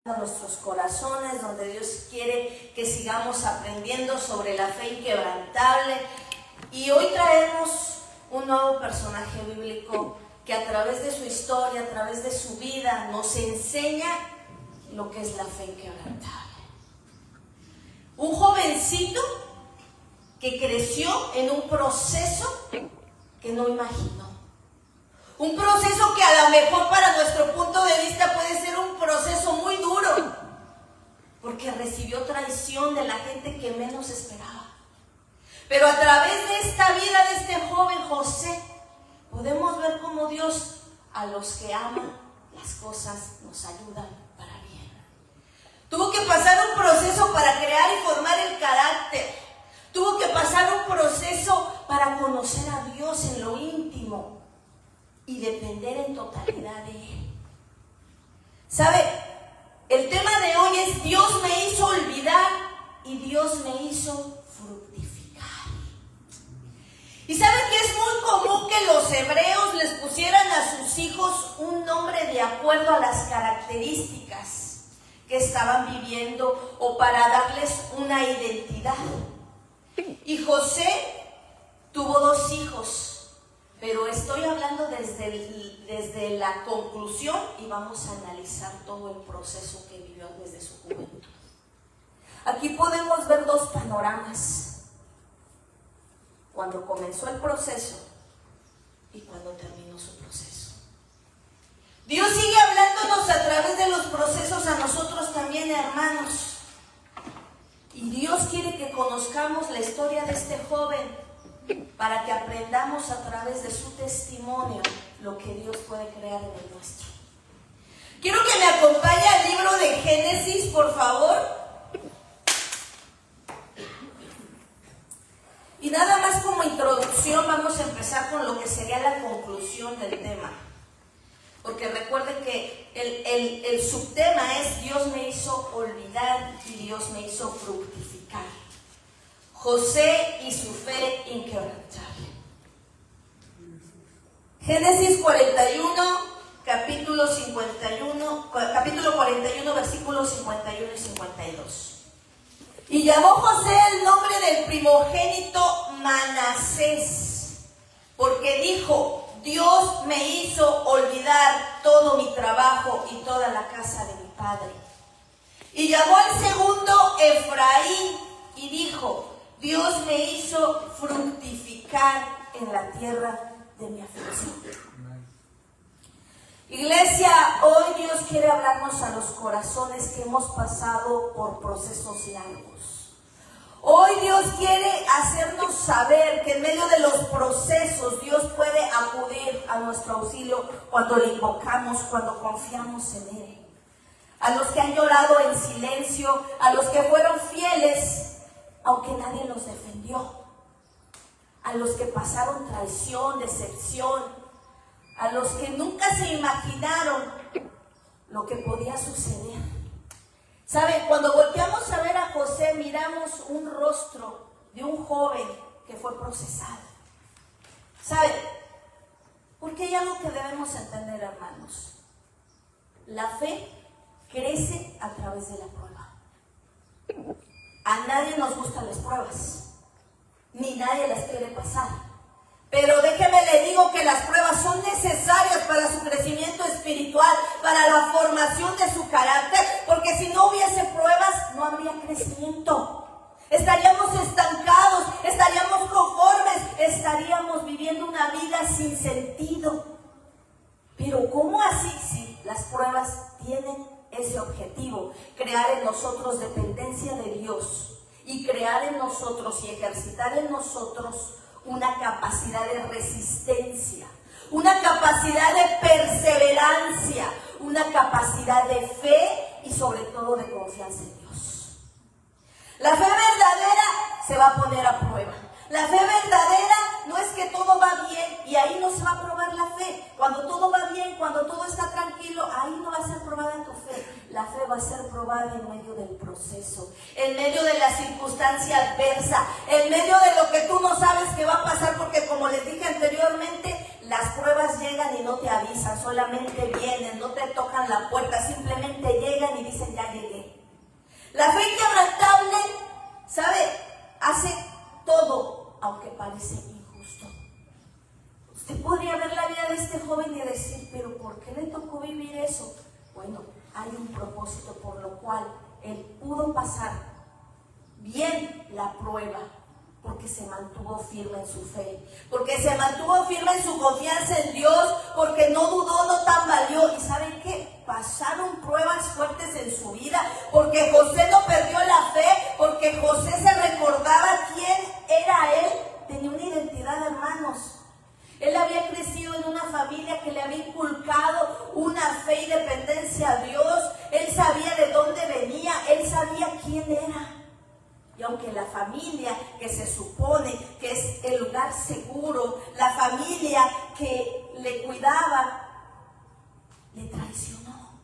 a nuestros corazones, donde Dios quiere que sigamos aprendiendo sobre la fe inquebrantable. Y hoy traemos un nuevo personaje bíblico que a través de su historia, a través de su vida, nos enseña lo que es la fe inquebrantable. Un jovencito que creció en un proceso que no imaginó. Un proceso que a lo mejor para nuestro punto de vista puede ser un proceso muy duro, porque recibió traición de la gente que menos esperaba. Pero a través de esta vida de este joven José, podemos ver cómo Dios a los que aman las cosas nos ayudan para bien. Tuvo que pasar un proceso para crear y formar el carácter. Tuvo que pasar un proceso para conocer a Dios en lo íntimo y depender en totalidad de Él. ¿Sabe? El tema de hoy es: Dios me hizo olvidar y Dios me hizo fructificar. Y ¿sabe que es muy común que los hebreos les pusieran a sus hijos un nombre de acuerdo a las características que estaban viviendo o para darles una identidad? Y José tuvo 2 hijos. Pero estoy hablando desde la conclusión y vamos a analizar todo el proceso que vivió desde su juventud. Aquí podemos ver 2 panoramas: cuando comenzó el proceso y cuando terminó su proceso. Dios sigue hablándonos a través de los procesos a nosotros también, hermanos. Y Dios quiere que conozcamos la historia de este joven, para que aprendamos a través de su testimonio lo que Dios puede crear en el nuestro. Quiero que me acompañe al libro de Génesis, por favor. Y nada más como introducción vamos a empezar con lo que sería la conclusión del tema. Porque recuerden que el subtema es: Dios me hizo olvidar y Dios me hizo fructificar. José y su fe inquebrantable. Génesis 41, capítulo 41, versículos 51 y 52. Y llamó José el nombre del primogénito Manasés, porque dijo: Dios me hizo olvidar todo mi trabajo y toda la casa de mi padre. Y llamó al segundo Efraín y dijo: Dios me hizo fructificar en la tierra de mi aflicción. Iglesia, hoy Dios quiere hablarnos a los corazones que hemos pasado por procesos largos. Hoy Dios quiere hacernos saber que en medio de los procesos Dios puede acudir a nuestro auxilio cuando le invocamos, cuando confiamos en Él. A los que han llorado en silencio, a los que fueron fieles aunque nadie los defendió, a los que pasaron traición, decepción, a los que nunca se imaginaron lo que podía suceder. ¿Sabe? Cuando volteamos a ver a José, miramos un rostro de un joven que fue procesado. ¿Sabe? Porque hay algo que debemos entender, hermanos. La fe crece a través de la prueba. A nadie nos gustan las pruebas, ni nadie las quiere pasar. Pero déjeme le digo que las pruebas son necesarias para su crecimiento espiritual, para la formación de su carácter, porque si no hubiese pruebas, no habría crecimiento. Estaríamos estancados, estaríamos conformes, estaríamos viviendo una vida sin sentido. Pero ¿cómo así si las pruebas tienen ese objetivo? Crear en nosotros dependencia de Dios y crear en nosotros y ejercitar en nosotros una capacidad de resistencia, una capacidad de perseverancia, una capacidad de fe y sobre todo de confianza en Dios. La fe verdadera se va a poner a prueba. La fe verdadera no es que todo va bien y ahí no se va a probar la fe. Cuando todo va bien, cuando todo está tranquilo, ahí no va a ser probada tu fe. La fe va a ser probada en medio del proceso, en medio de la circunstancia adversa, en medio de lo que tú no sabes que va a pasar, porque como les dije anteriormente, las pruebas pruebas llegan y no te avisan, solamente vienen, no te tocan la puerta, simplemente llegan y dicen, ya llegué. La fe inquebrantable, ¿sabe? Hace todo, aunque parece injusto. Usted podría ver la vida de este joven y decir, pero ¿por qué le tocó vivir eso? Bueno, hay un propósito por lo cual él pudo pasar bien la prueba, porque se mantuvo firme en su fe, porque se mantuvo firme en su confianza en Dios, porque no dudó, no tambaleó. ¿Y saben qué? Pasaron pruebas fuertes en su vida, porque José no perdió la fe, porque José se recordaba quién era él, tenía una identidad, hermanos. Él había crecido en una familia que le había inculcado una fe y dependencia a Dios. Él sabía de dónde venía, él sabía quién era. Y aunque la familia que se supone que es el lugar seguro, la familia que le cuidaba, le traicionó,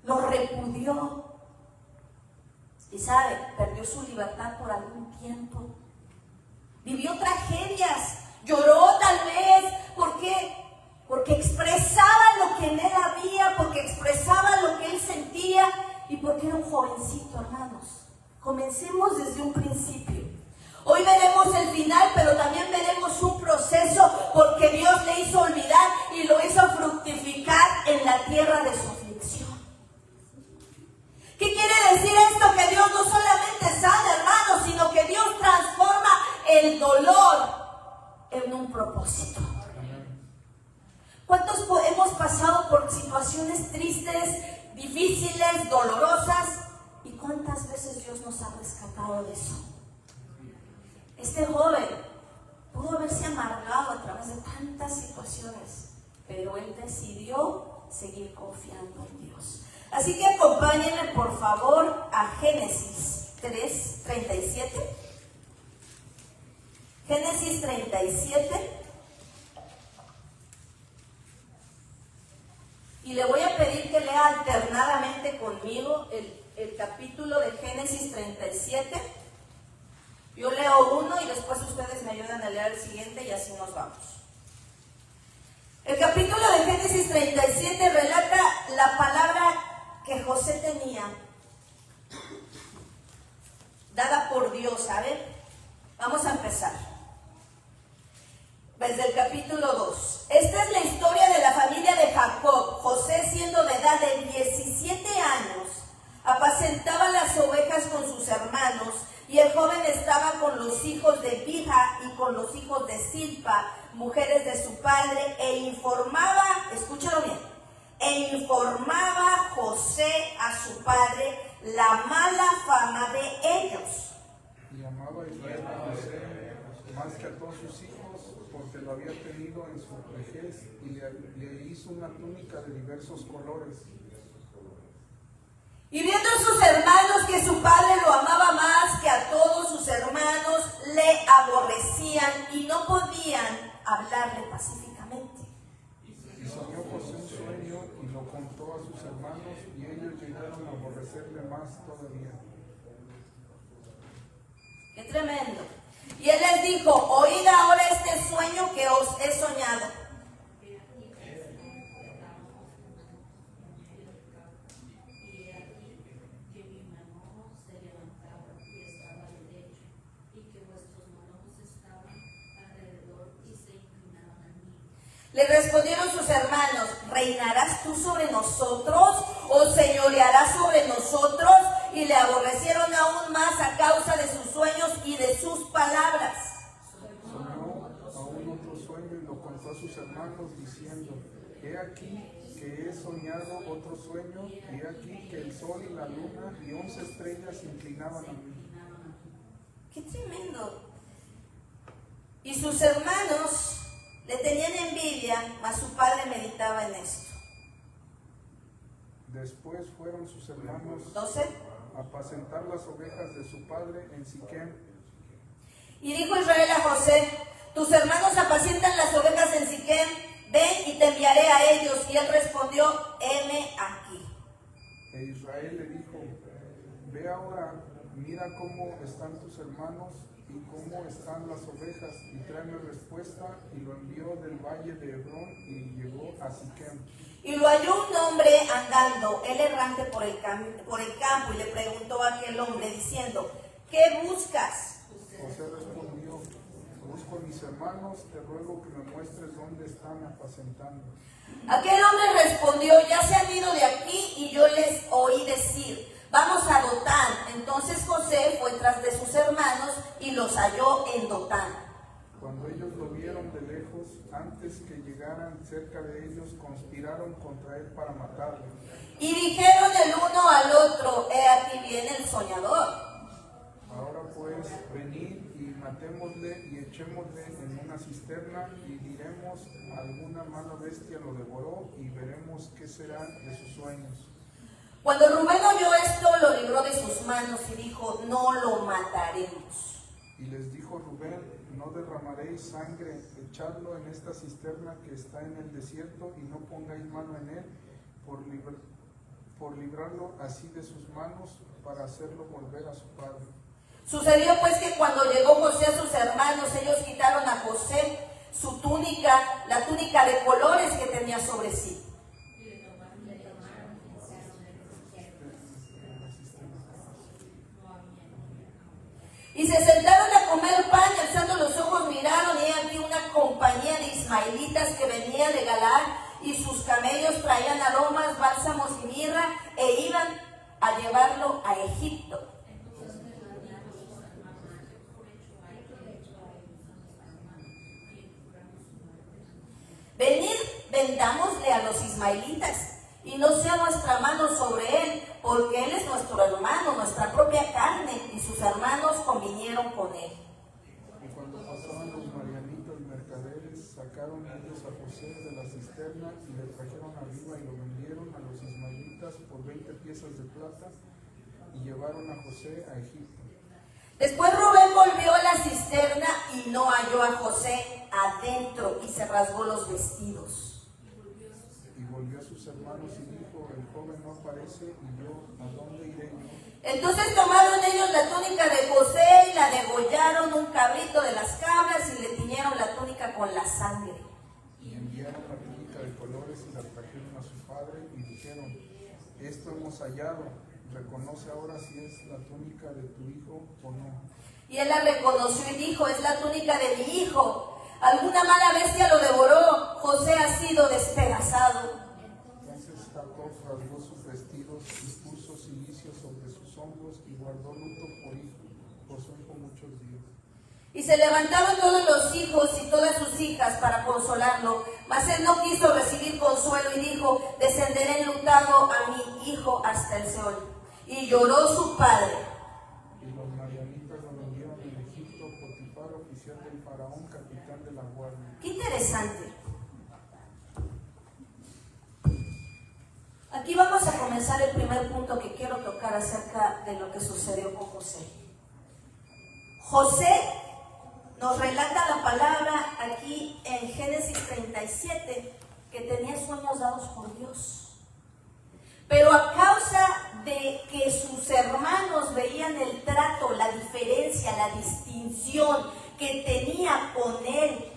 lo repudió. Y sabe, perdió su libertad por algún tiempo. Vivió tragedias, lloró tal vez. ¿Por qué? Porque expresaba lo que en él había, porque expresaba lo que él sentía y porque era un jovencito, hermanos. Comencemos desde un principio. Hoy veremos el final, pero también veremos un proceso, porque Dios le hizo olvidar y lo hizo fructificar en la tierra de su aflicción. ¿Qué quiere decir esto? Que Dios no solamente sana, hermanos, sino que Dios transforma el dolor en un propósito. ¿Cuántos hemos pasado por situaciones tristes, difíciles, dolorosas? ¿Y cuántas veces Dios nos ha rescatado de eso? Este joven pudo haberse amargado a través de tantas situaciones, pero él decidió seguir confiando en Dios. Así que acompáñenme por favor a Génesis 3:37. Génesis 37. Y le voy a pedir que lea alternadamente conmigo el capítulo de Génesis 37. Yo leo uno y después ustedes me ayudan a leer el siguiente y así nos vamos. El capítulo de Génesis 37 relata la palabra que José tenía, dada por Dios, ¿saben? Vamos a empezar. Desde el capítulo 2. Esta es la historia de la familia de Jacob. José, siendo de edad de 17 años, apacentaba las ovejas con sus hermanos, y el joven estaba con los hijos de Bilha y con los hijos de Silpa, mujeres de su padre, e informaba, escúchalo bien, José a su padre la mala fama de ellos. Y amaba Israel a José más que a todos sus hijos, porque lo había tenido en su vejez, y le hizo una túnica de diversos colores. Y viendo sus hermanos que su padre lo amaba más que a todos sus hermanos, le aborrecían y no podían hablarle pacíficamente. Y soñó José un sueño y lo contó a sus hermanos, y ellos llegaron a aborrecerle más todavía. ¡Qué tremendo! Y él les dijo: oíd ahora este sueño que os he soñado. Le respondieron sus hermanos: ¿reinarás tú sobre nosotros o señorearás sobre nosotros? Y le aborrecieron aún más a causa de sus sueños y de sus palabras. Soñó aún otro sueño y lo contó a sus hermanos, diciendo: he aquí que he soñado otro sueño, y he aquí que el sol y la luna y 11 estrellas se inclinaban a mí. ¡Qué tremendo! Y sus hermanos le tenían envidia, mas su padre meditaba en esto. Después fueron sus hermanos 12. a apacentar las ovejas de su padre en Siquem. Y dijo Israel a José: tus hermanos apacientan las ovejas en Siquem, ven y te enviaré a ellos. Y él respondió: heme aquí. E Israel le dijo: ve ahora, mira cómo están tus hermanos, ¿y cómo están las ovejas? Y tráeme respuesta. Y lo envió del valle de Hebrón y llegó a Siquem. Y lo halló un hombre andando, él errante por el campo, y le preguntó a aquel hombre diciendo, ¿qué buscas? José respondió, busco a mis hermanos, te ruego que me muestres dónde están apacentando. Aquel hombre respondió, ya se han ido de aquí y yo les oí decir, vamos a Dotán. Entonces José fue tras de sus hermanos y los halló en Dotán. Cuando ellos lo vieron de lejos, antes que llegaran cerca de ellos, conspiraron contra él para matarle. Y dijeron el uno al otro, he aquí viene el soñador. Ahora pues, venid y matémosle y echémosle en una cisterna y diremos, alguna mala bestia lo devoró y veremos qué será de sus sueños. Cuando Rubén oyó esto, lo libró de sus manos y dijo, no lo mataremos. Y les dijo Rubén, no derramaréis sangre, echadlo en esta cisterna que está en el desierto y no pongáis mano en él por librarlo así de sus manos para hacerlo volver a su padre. Sucedió pues que cuando llegó José a sus hermanos, ellos quitaron a José su túnica, la túnica de colores que tenía sobre sí. Y se sentaron a comer pan, y alzando los ojos miraron, y aquí una compañía de ismaelitas que venía de Galaad, y sus camellos traían aromas, bálsamos y mirra, e iban a llevarlo a Egipto. Venid, vendámosle a los ismaelitas, y no sea nuestra mano sobre él, porque él es nuestro hermano, nuestra propia carne, y sus hermanos convinieron con él. Y cuando pasaban los marianitas mercaderes, sacaron ellos a José de la cisterna y le trajeron arriba y lo vendieron a los ismaelitas por 20 piezas de plata y llevaron a José a Egipto. Después Rubén volvió a la cisterna y no halló a José adentro y se rasgó los vestidos. Y volvió a sus hermanos y dijo, el joven no aparece y yo, ¿a dónde iré yo? Entonces tomaron ellos la túnica de José y la degollaron un cabrito de las cabras y le tiñeron la túnica con la sangre. Y enviaron la túnica de colores y la trajeron a su padre y dijeron, esto hemos hallado, reconoce ahora si es la túnica de tu hijo o no. Y él la reconoció y dijo, es la túnica de mi hijo. Alguna mala bestia lo devoró, José ha sido despedazado. Entonces Jacob rasgó sus vestidos y puso cilicio sobre sus hombros y guardó luto por su hijo muchos días. Y se levantaron todos los hijos y todas sus hijas para consolarlo, mas él no quiso recibir consuelo y dijo, descenderé enlutado a mi hijo hasta el Seol. Y lloró su padre. Y los madianitas lo vendieron en Egipto, Potifar, oficial del faraón, capitán de la guardia. Qué interesante. Aquí vamos a comenzar el primer punto que quiero tocar acerca de lo que sucedió con José. José nos relata la palabra aquí en Génesis 37 que tenía sueños dados por Dios. Pero a causa de que sus hermanos veían el trato, la diferencia, la distinción que tenía con él,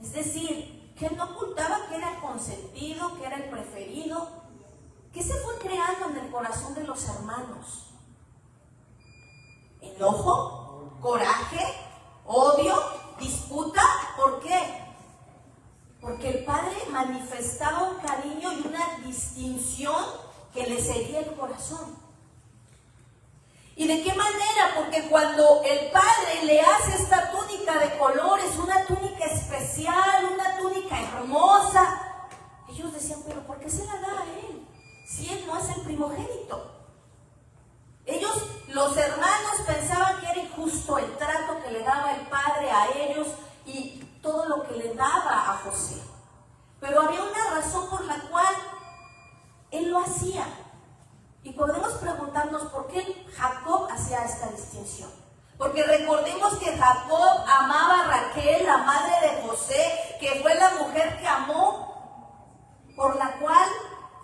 es decir, que él no ocultaba que era el consentido, que era el preferido, ¿qué se fue creando en el corazón de los hermanos? ¿Enojo? ¿Coraje? ¿Odio? ¿Disputa? ¿Por qué? Porque el padre manifestaba un cariño y una distinción que le seguía el corazón. ¿Y de qué manera? Porque cuando el padre le hace esta túnica de colores, una túnica especial, una túnica hermosa, ellos decían, pero ¿por qué se la da a él? Si él no es el primogénito. Ellos, los hermanos, pensaban que era injusto el trato que le daba el padre a ellos y todo lo que le daba a José. Pero había una razón por la cual él lo hacía. Y podemos preguntarnos por qué Jacob hacía esta distinción. Porque recordemos que Jacob amaba a Raquel, la madre de José, que fue la mujer que amó, por la cual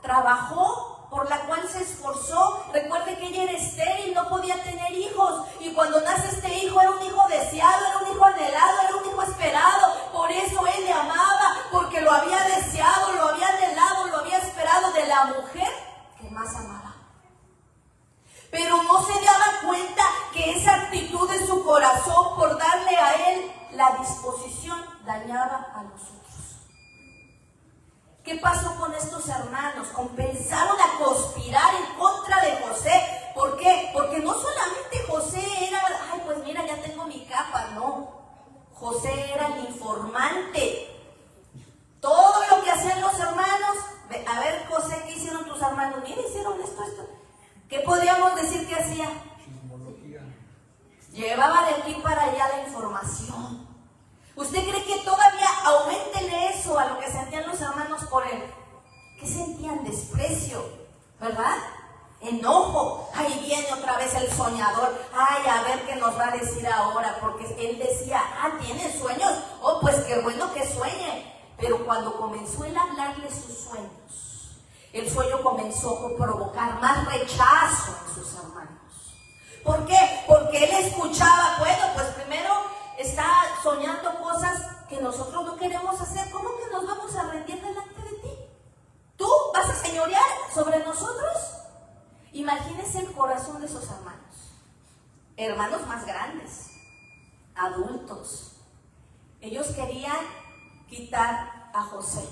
trabajó, por la cual se esforzó. Recuerde que ella era estéril, no podía tener hijos. Y cuando nace este hijo, era un hijo dañaba a los otros. ¿Qué pasó con estos hermanos? Comenzaron a conspirar en contra de José. ¿Por qué? Porque no solamente José era, ay, pues mira, ya tengo mi capa, no. José era el informante. Todo lo que hacían los hermanos, a ver, José, ¿qué hicieron tus hermanos? Mira, hicieron esto. ¿Qué podríamos decir que hacía? Chismología. Llevaba de aquí para allá la información. ¿Usted cree que todavía auméntele eso a lo que sentían los hermanos por él? ¿Qué sentían? Desprecio, ¿verdad? Enojo. Ahí viene otra vez el soñador. Ay, a ver qué nos va a decir ahora. Porque él decía, ¿tiene sueños? Oh, pues qué bueno que sueñe. Pero cuando comenzó él a hablarle sus sueños, el sueño comenzó a provocar más rechazo en sus hermanos. ¿Por qué? Porque él escuchaba, bueno, pues primero está soñando cosas que nosotros no queremos hacer. ¿Cómo que nos vamos a rendir delante de ti? ¿Tú vas a señorear sobre nosotros? Imagínense el corazón de esos hermanos más grandes, adultos. Ellos querían quitar a José,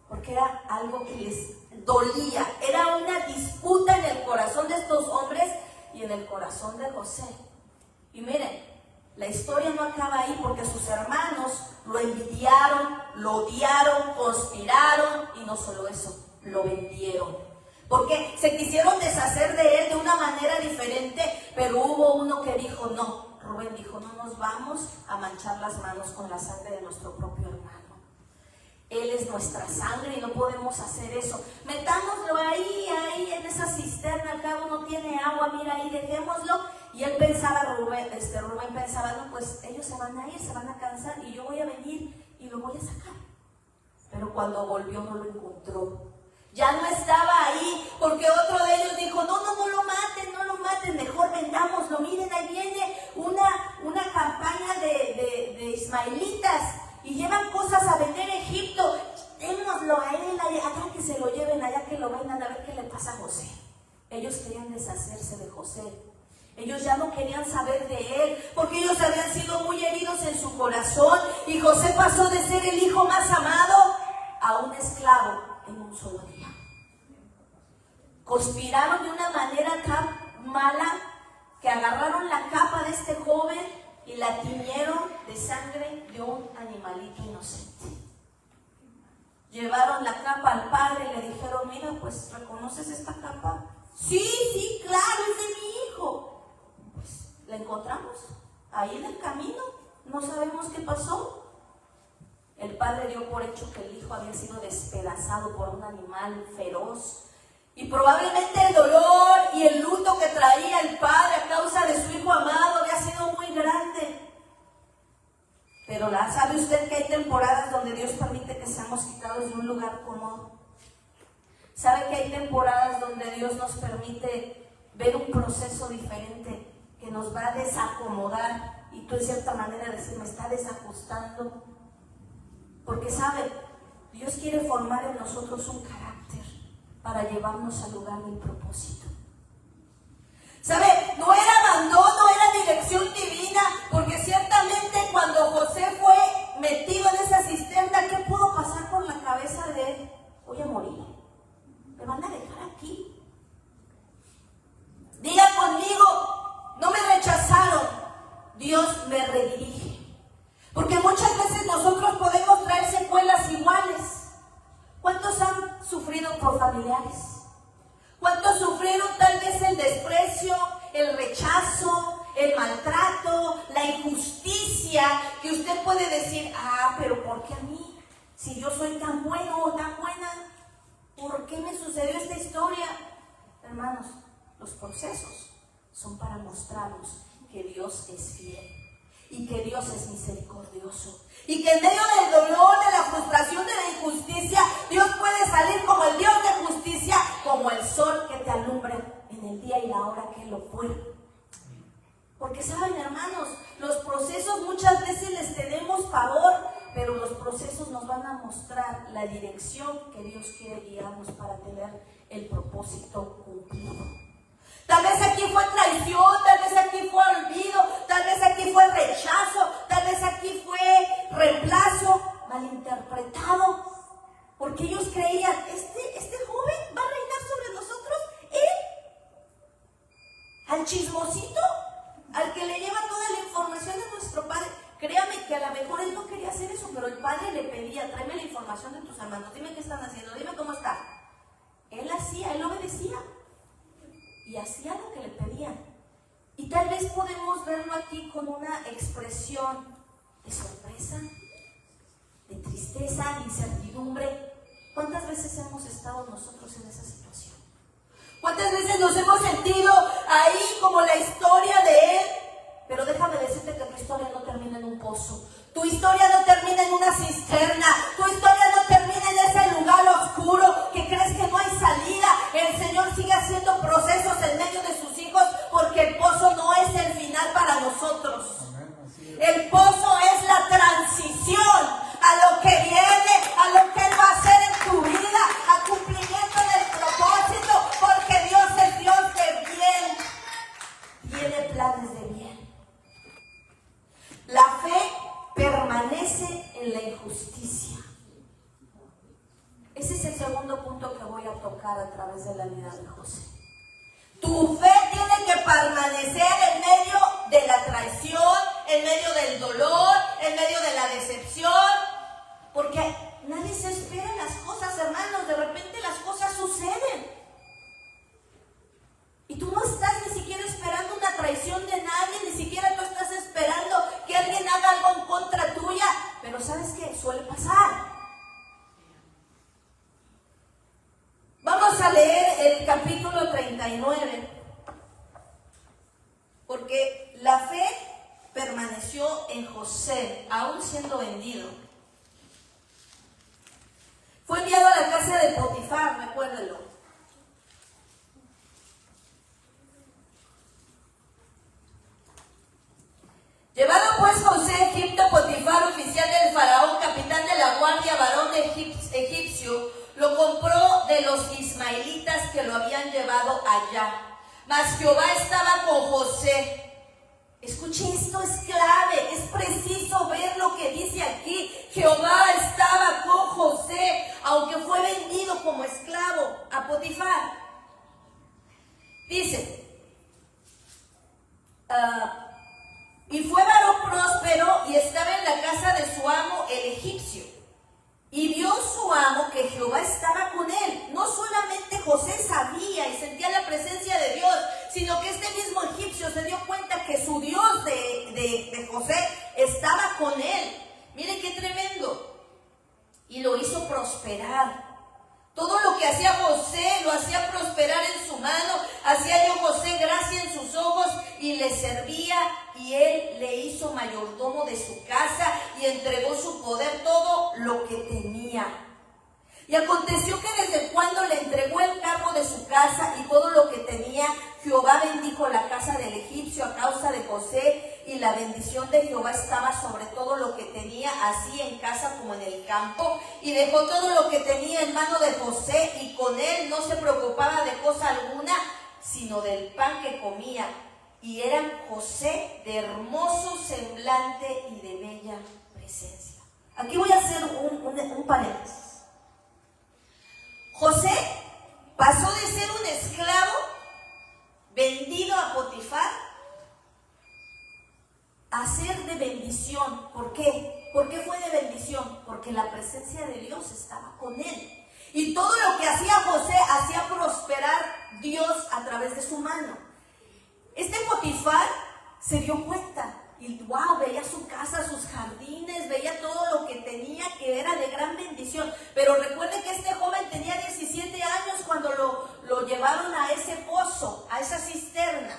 porque era algo que les dolía. Era una disputa en el corazón de estos hombres y en el corazón de José. Y miren, la historia no acaba ahí, porque sus hermanos lo envidiaron, lo odiaron, conspiraron, y no solo eso, lo vendieron. Porque se quisieron deshacer de él de una manera diferente, pero hubo uno que dijo no. Rubén dijo, no nos vamos a manchar las manos con la sangre de nuestro propio hermano. Él es nuestra sangre y no podemos hacer eso. Metámoslo ahí en esa cisterna, al cabo no tiene agua, mira ahí, dejémoslo. Y él pensaba, Rubén pensaba, no, pues ellos se van a ir, se van a cansar y yo voy a venir y lo voy a sacar. Pero cuando volvió no lo encontró. Ya no estaba ahí, porque otro de ellos dijo, no lo maten, mejor vendámoslo. Miren, ahí viene una campaña de ismaelitas y llevan cosas a vender a Egipto. Démoslo a él, allá que se lo lleven, allá que lo vendan, a ver qué le pasa a José. Ellos querían deshacerse de José. Ellos ya no querían saber de él, porque ellos habían sido muy heridos en su corazón, y José pasó de ser el hijo más amado a un esclavo en un solo día. Conspiraron de una manera tan mala que agarraron la capa de este joven y la tiñeron de sangre de un animalito inocente. Llevaron la capa al padre y le dijeron, mira, pues, ¿reconoces esta capa? Sí, claro, es de mi hijo. Pues, la encontramos ahí en el camino, no sabemos qué pasó. El padre dio por hecho que el hijo había sido despedazado por un animal feroz. Y probablemente el dolor y el luto que traía el padre a causa de su hijo amado había sido muy grande. Pero ¿sabe usted que hay temporadas donde Dios permite que seamos quitados de un lugar cómodo? ¿Sabe que hay temporadas donde Dios nos permite ver un proceso diferente que nos va a desacomodar? Y tú, de cierta manera, decir, me está desajustando. Porque, ¿sabe? Dios quiere formar en nosotros un carácter para llevarnos al lugar del propósito. ¿Sabe? No era abandono, era dirección divina, porque ciertamente cuando José fue metido en esa cisterna, ¿qué pudo pasar por la cabeza de él? Voy a morir, me van a dejar aquí. Diga conmigo, no me rechazaron, Dios me redirige. Porque muchas veces nosotros podemos traer secuelas iguales. ¿Cuántos han sufrido por familiares? ¿Cuántos sufrieron tal vez el desprecio, el rechazo, el maltrato, la injusticia? Que usted puede decir, pero ¿por qué a mí? Si yo soy tan bueno o tan buena, ¿por qué me sucedió esta historia? Hermanos, los procesos son para mostrarnos que Dios es fiel y que Dios es misericordioso. Y que en medio del dolor, de la frustración, de la injusticia, Dios puede salir como el Dios de justicia, como el sol que te alumbra en el día y la hora que lo fue. Porque saben, hermanos, los procesos muchas veces les tenemos pavor, pero los procesos nos van a mostrar la dirección que Dios quiere guiarnos para tener el propósito cumplido. Tal vez aquí fue traición, tal vez aquí fue olvido, tal vez aquí fue rechazo, tal vez aquí fue reemplazo. al chismosito, al que le lleva toda la información de nuestro padre. Créame que a lo mejor él no quería hacer eso, pero el padre le pedía, tráeme la información de tus hermanos, dime qué están haciendo, dime cómo están. Él hacía, él obedecía y hacía lo que le pedían. Y tal vez podemos verlo aquí como una expresión de sorpresa, de tristeza, de incertidumbre. ¿Cuántas veces hemos estado nosotros en esa situación? ¿Cuántas veces nos hemos sentido ahí como la historia de él? Pero déjame decirte que tu historia no termina en un pozo. Tu historia no termina en una cisterna. Tu historia no termina en ese lugar oscuro que crees que no hay salida. El Señor sigue haciendo procesos en medio de sus hijos porque el pozo no es el final para nosotros. El pozo es la transición a lo que viene, a lo que Él va a hacer en tu vida, a cumplimiento del propósito, porque Dios es Dios de bien. Tiene planes de bien. La fe permanece en la injusticia. Ese es el segundo punto que voy a tocar a través de la vida de José. Tu fe tiene que permanecer en medio de la traición, en medio del dolor, en medio de la decepción, porque nadie se espera en las cosas, hermanos. De repente las cosas suceden y tú no estás ni siquiera esperando una traición de nadie, ni siquiera tú estás esperando que alguien haga algo en contra tuya, pero ¿sabes qué? Suele pasar. Vamos a leer el capítulo 39, porque la fe permaneció en José, aún siendo vendido. Fue enviado a la casa de Potifar, recuérdenlo. Llevado pues José a Egipto, Potifar, oficial del faraón, capitán de la guardia, varón de egipcio, lo compró de los ismaelitas que lo habían llevado allá. Mas Jehová estaba con José. Escuche, esto es clave, es preciso ver lo que dice aquí. Jehová estaba con José, aunque fue vendido como esclavo a Potifar. Dice, y fue varón próspero y estaba en la casa de su amo el egipcio. Y vio su amo que Jehová estaba con él. No solamente José sabía y sentía la presencia de Dios, sino que este mismo egipcio se dio cuenta que su Dios de José estaba con él. Miren qué tremendo. Y lo hizo prosperar. Todo lo que hacía José lo hacía prosperar en su mano. Hacía yo José gracia en sus ojos y le servía, y él le hizo mayordomo de su casa y entregó su poder todo lo que tenía. Y aconteció que desde cuando le entregó el cargo de su casa y todo lo que tenía, Jehová bendijo la casa del egipcio a causa de José, y la bendición de Jehová estaba sobre todo lo que tenía, así en casa como en el campo. Y dejó todo lo que tenía en mano de José, y con él no se preocupaba de cosa alguna, sino del pan que comía. Y eran José de hermoso semblante y de bella presencia. Aquí voy a hacer un paréntesis. José pasó de ser un esclavo vendido a Potifar a ser de bendición. ¿Por qué? ¿Por qué fue de bendición? Porque la presencia de Dios estaba con él. Y todo lo que hacía José hacía prosperar Dios a través de su mano. Este Potifar se dio cuenta y wow, veía su casa, sus jardines, veía todo lo que tenía, que era de gran bendición. Pero recuerde que este joven tenía 17 años cuando lo llevaron a ese pozo, a esa cisterna.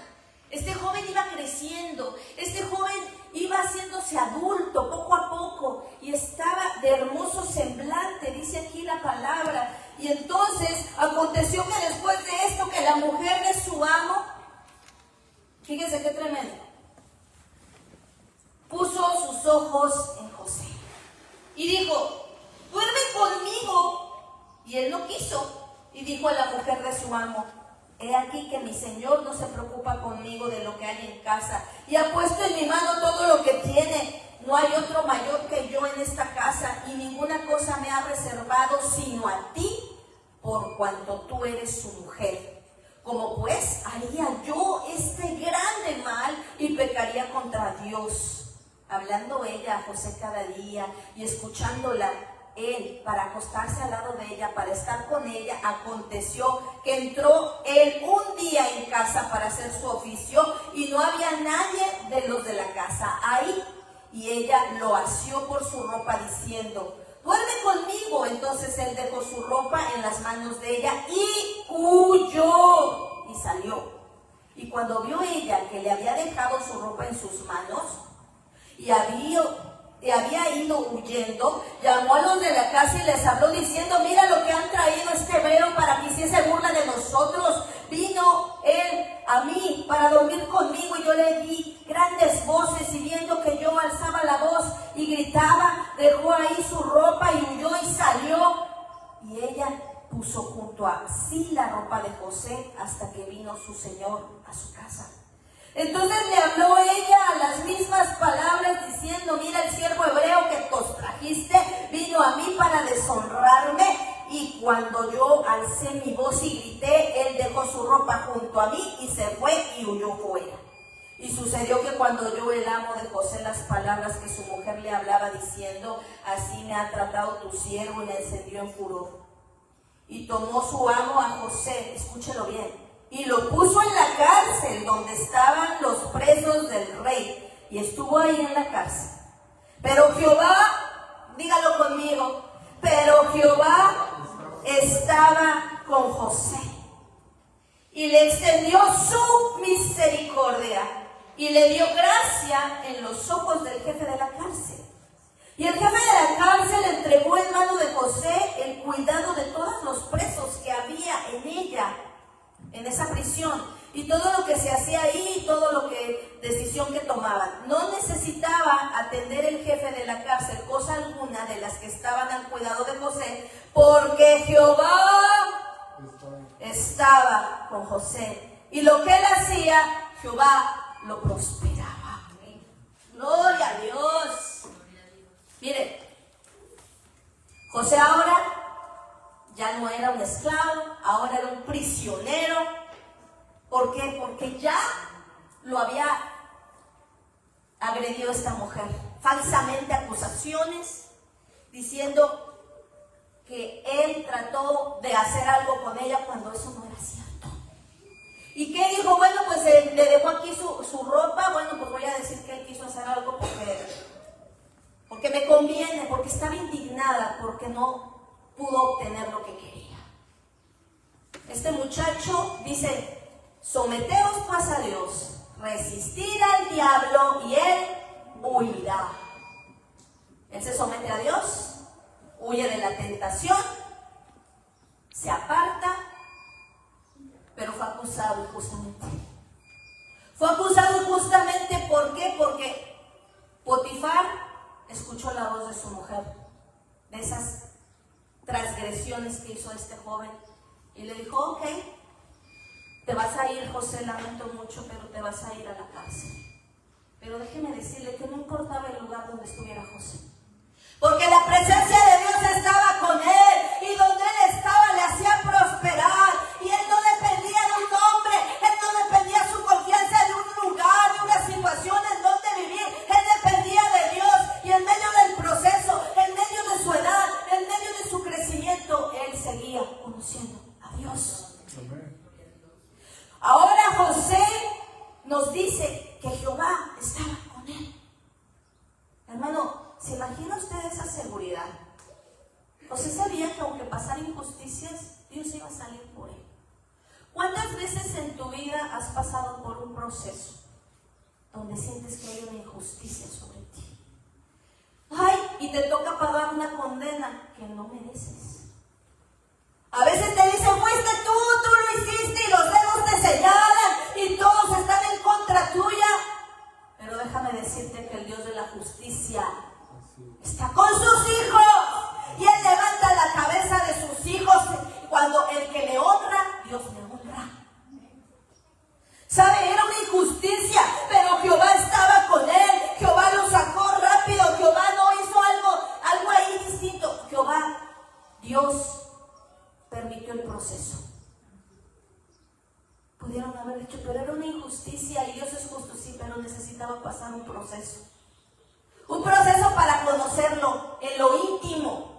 Este joven iba creciendo, este joven iba haciéndose adulto poco a poco y estaba de hermoso semblante, dice aquí la palabra. Y entonces aconteció que después de esto, que la mujer de su amo, fíjense qué tremendo, puso sus ojos en José y dijo, duerme conmigo. Y él no quiso. Y dijo a la mujer de su amo, he aquí que mi señor no se preocupa conmigo de lo que hay en casa, y ha puesto en mi mano todo lo que tiene. No hay otro mayor que yo en esta casa, y ninguna cosa me ha reservado sino a ti, por cuanto tú eres su mujer. Como pues haría yo este contra Dios, hablando ella a José cada día y escuchándola él para acostarse al lado de ella, para estar con ella, aconteció que entró él un día en casa para hacer su oficio y no había nadie de los de la casa ahí. Y ella lo asió por su ropa diciendo: duerme conmigo. Entonces él dejó su ropa en las manos de ella y huyó y salió. Y cuando vio ella que le había dejado su ropa en sus manos y había ido huyendo, llamó a los de la casa y les habló diciendo: mira lo que han traído este hebreo para que hiciese burla de nosotros. Vino él a mí para dormir conmigo y yo le di grandes voces, y viendo que yo alzaba la voz y gritaba, dejó ahí su ropa y huyó y salió. Y ella puso junto a sí la ropa de José hasta que vino su señor a su casa. Entonces le habló ella a las mismas palabras diciendo: mira, el siervo hebreo que os trajiste vino a mí para deshonrarme. Y cuando yo alcé mi voz y grité, él dejó su ropa junto a mí y se fue y huyó fuera. Y sucedió que cuando oyó el amo de José las palabras que su mujer le hablaba diciendo: así me ha tratado tu siervo, y le encendió en furor. Y tomó su amo a José, escúchelo bien, y lo puso en la cárcel donde estaban los presos del rey, y estuvo ahí en la cárcel. Pero Jehová, dígalo conmigo, pero Jehová estaba con José y le extendió su misericordia y le dio gracia en los ojos del jefe de la cárcel. Y el jefe de la cárcel entregó en mano de José el cuidado de todos los presos que había en ella, en esa prisión, y todo lo que se hacía ahí, todo lo que decisión que tomaban. No necesitaba atender el jefe de la cárcel cosa alguna de las que estaban al cuidado de José, porque Jehová estaba con José, y lo que él hacía, Jehová lo prosperaba. Gloria a Dios. Miren, José ahora ya no era un esclavo, ahora era un prisionero. ¿Por qué? Porque ya lo había agredido esta mujer, falsamente acusaciones, diciendo que él trató de hacer algo con ella cuando eso no era cierto. ¿Y qué dijo? Bueno, pues le dejó aquí su ropa. Bueno, pues voy a decir que él quiso hacer algo porque me conviene, porque estaba indignada, porque no pudo obtener lo que quería. Este muchacho dice: someteos pues a Dios, resistir al diablo y él huirá. Él se somete a Dios, huye de la tentación, se aparta, pero fue acusado injustamente. Fue acusado injustamente, ¿por qué? Porque Potifar escuchó la voz de su mujer, de esas transgresiones que hizo este joven, y le dijo: ok, te vas a ir, José, lamento mucho, pero te vas a ir a la cárcel. Pero déjeme decirle que no importaba el lugar donde estuviera José, porque la presencia de Dios estaba con él, y donde él estaba le hacía prosperar, y él no dependía de un hombre, él no dependía su confianza de un lugar, de una situación en donde vivir, él dependía de Dios, y en medio del proceso, en medio de su edad, en medio de su crecimiento, él seguía conociendo a Dios. Ahora José nos dice que Jehová estaba con él. Hermano, ¿se imagina usted esa seguridad? José sabía que aunque pasara injusticias, Dios iba a salir por él. ¿Cuántas veces en tu vida has pasado por un proceso donde sientes que hay una injusticia sobre ti? Ay, y te toca pagar una condena que no mereces. A veces te dicen: fuiste tú lo hiciste, y los dedos te señalan y todos están en contra tuya. Pero déjame decirte que el Dios de la justicia está con sus hijos, y Él levanta la cabeza de sus hijos. Cuando el que le honra, Dios le honra. ¿Sabe? Era una injusticia, pero Jehová estaba con él. Jehová lo sacó rápido. Jehová no hizo algo ahí distinto. Jehová, Dios, permitió el proceso. pudieron haber dicho, pero era una injusticia y Dios es justo, sí, pero necesitaba pasar un proceso. Un proceso para conocerlo en lo íntimo.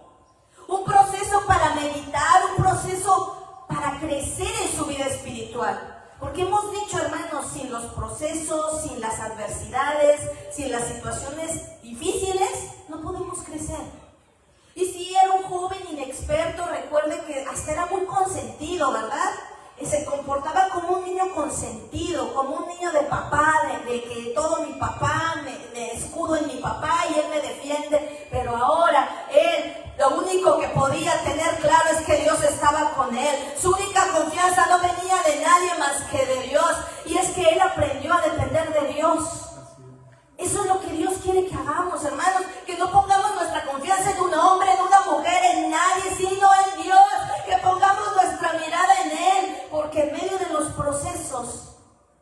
Un proceso para meditar, un proceso para crecer en su vida espiritual. Porque hemos dicho, hermanos, sin los procesos, sin las adversidades, sin las situaciones difíciles, no podemos crecer. Y si era un joven inexperto, recuerde que hasta era muy consentido, ¿verdad? Y se comportaba como un niño consentido, como un niño de papá, de que todo mi papá, me escudo en mi papá y él me defiende. Pero ahora él, lo único que podía tener claro es que Dios estaba con él. Su única confianza no venía de nadie más que de Dios. Y es que él aprendió a depender de Dios. Eso es lo que Dios quiere que hagamos, hermanos. Que no pongamos nuestra confianza en un hombre, en una mujer, en nadie, sino en Dios. Que pongamos nuestra mirada en Él. Porque en medio de los procesos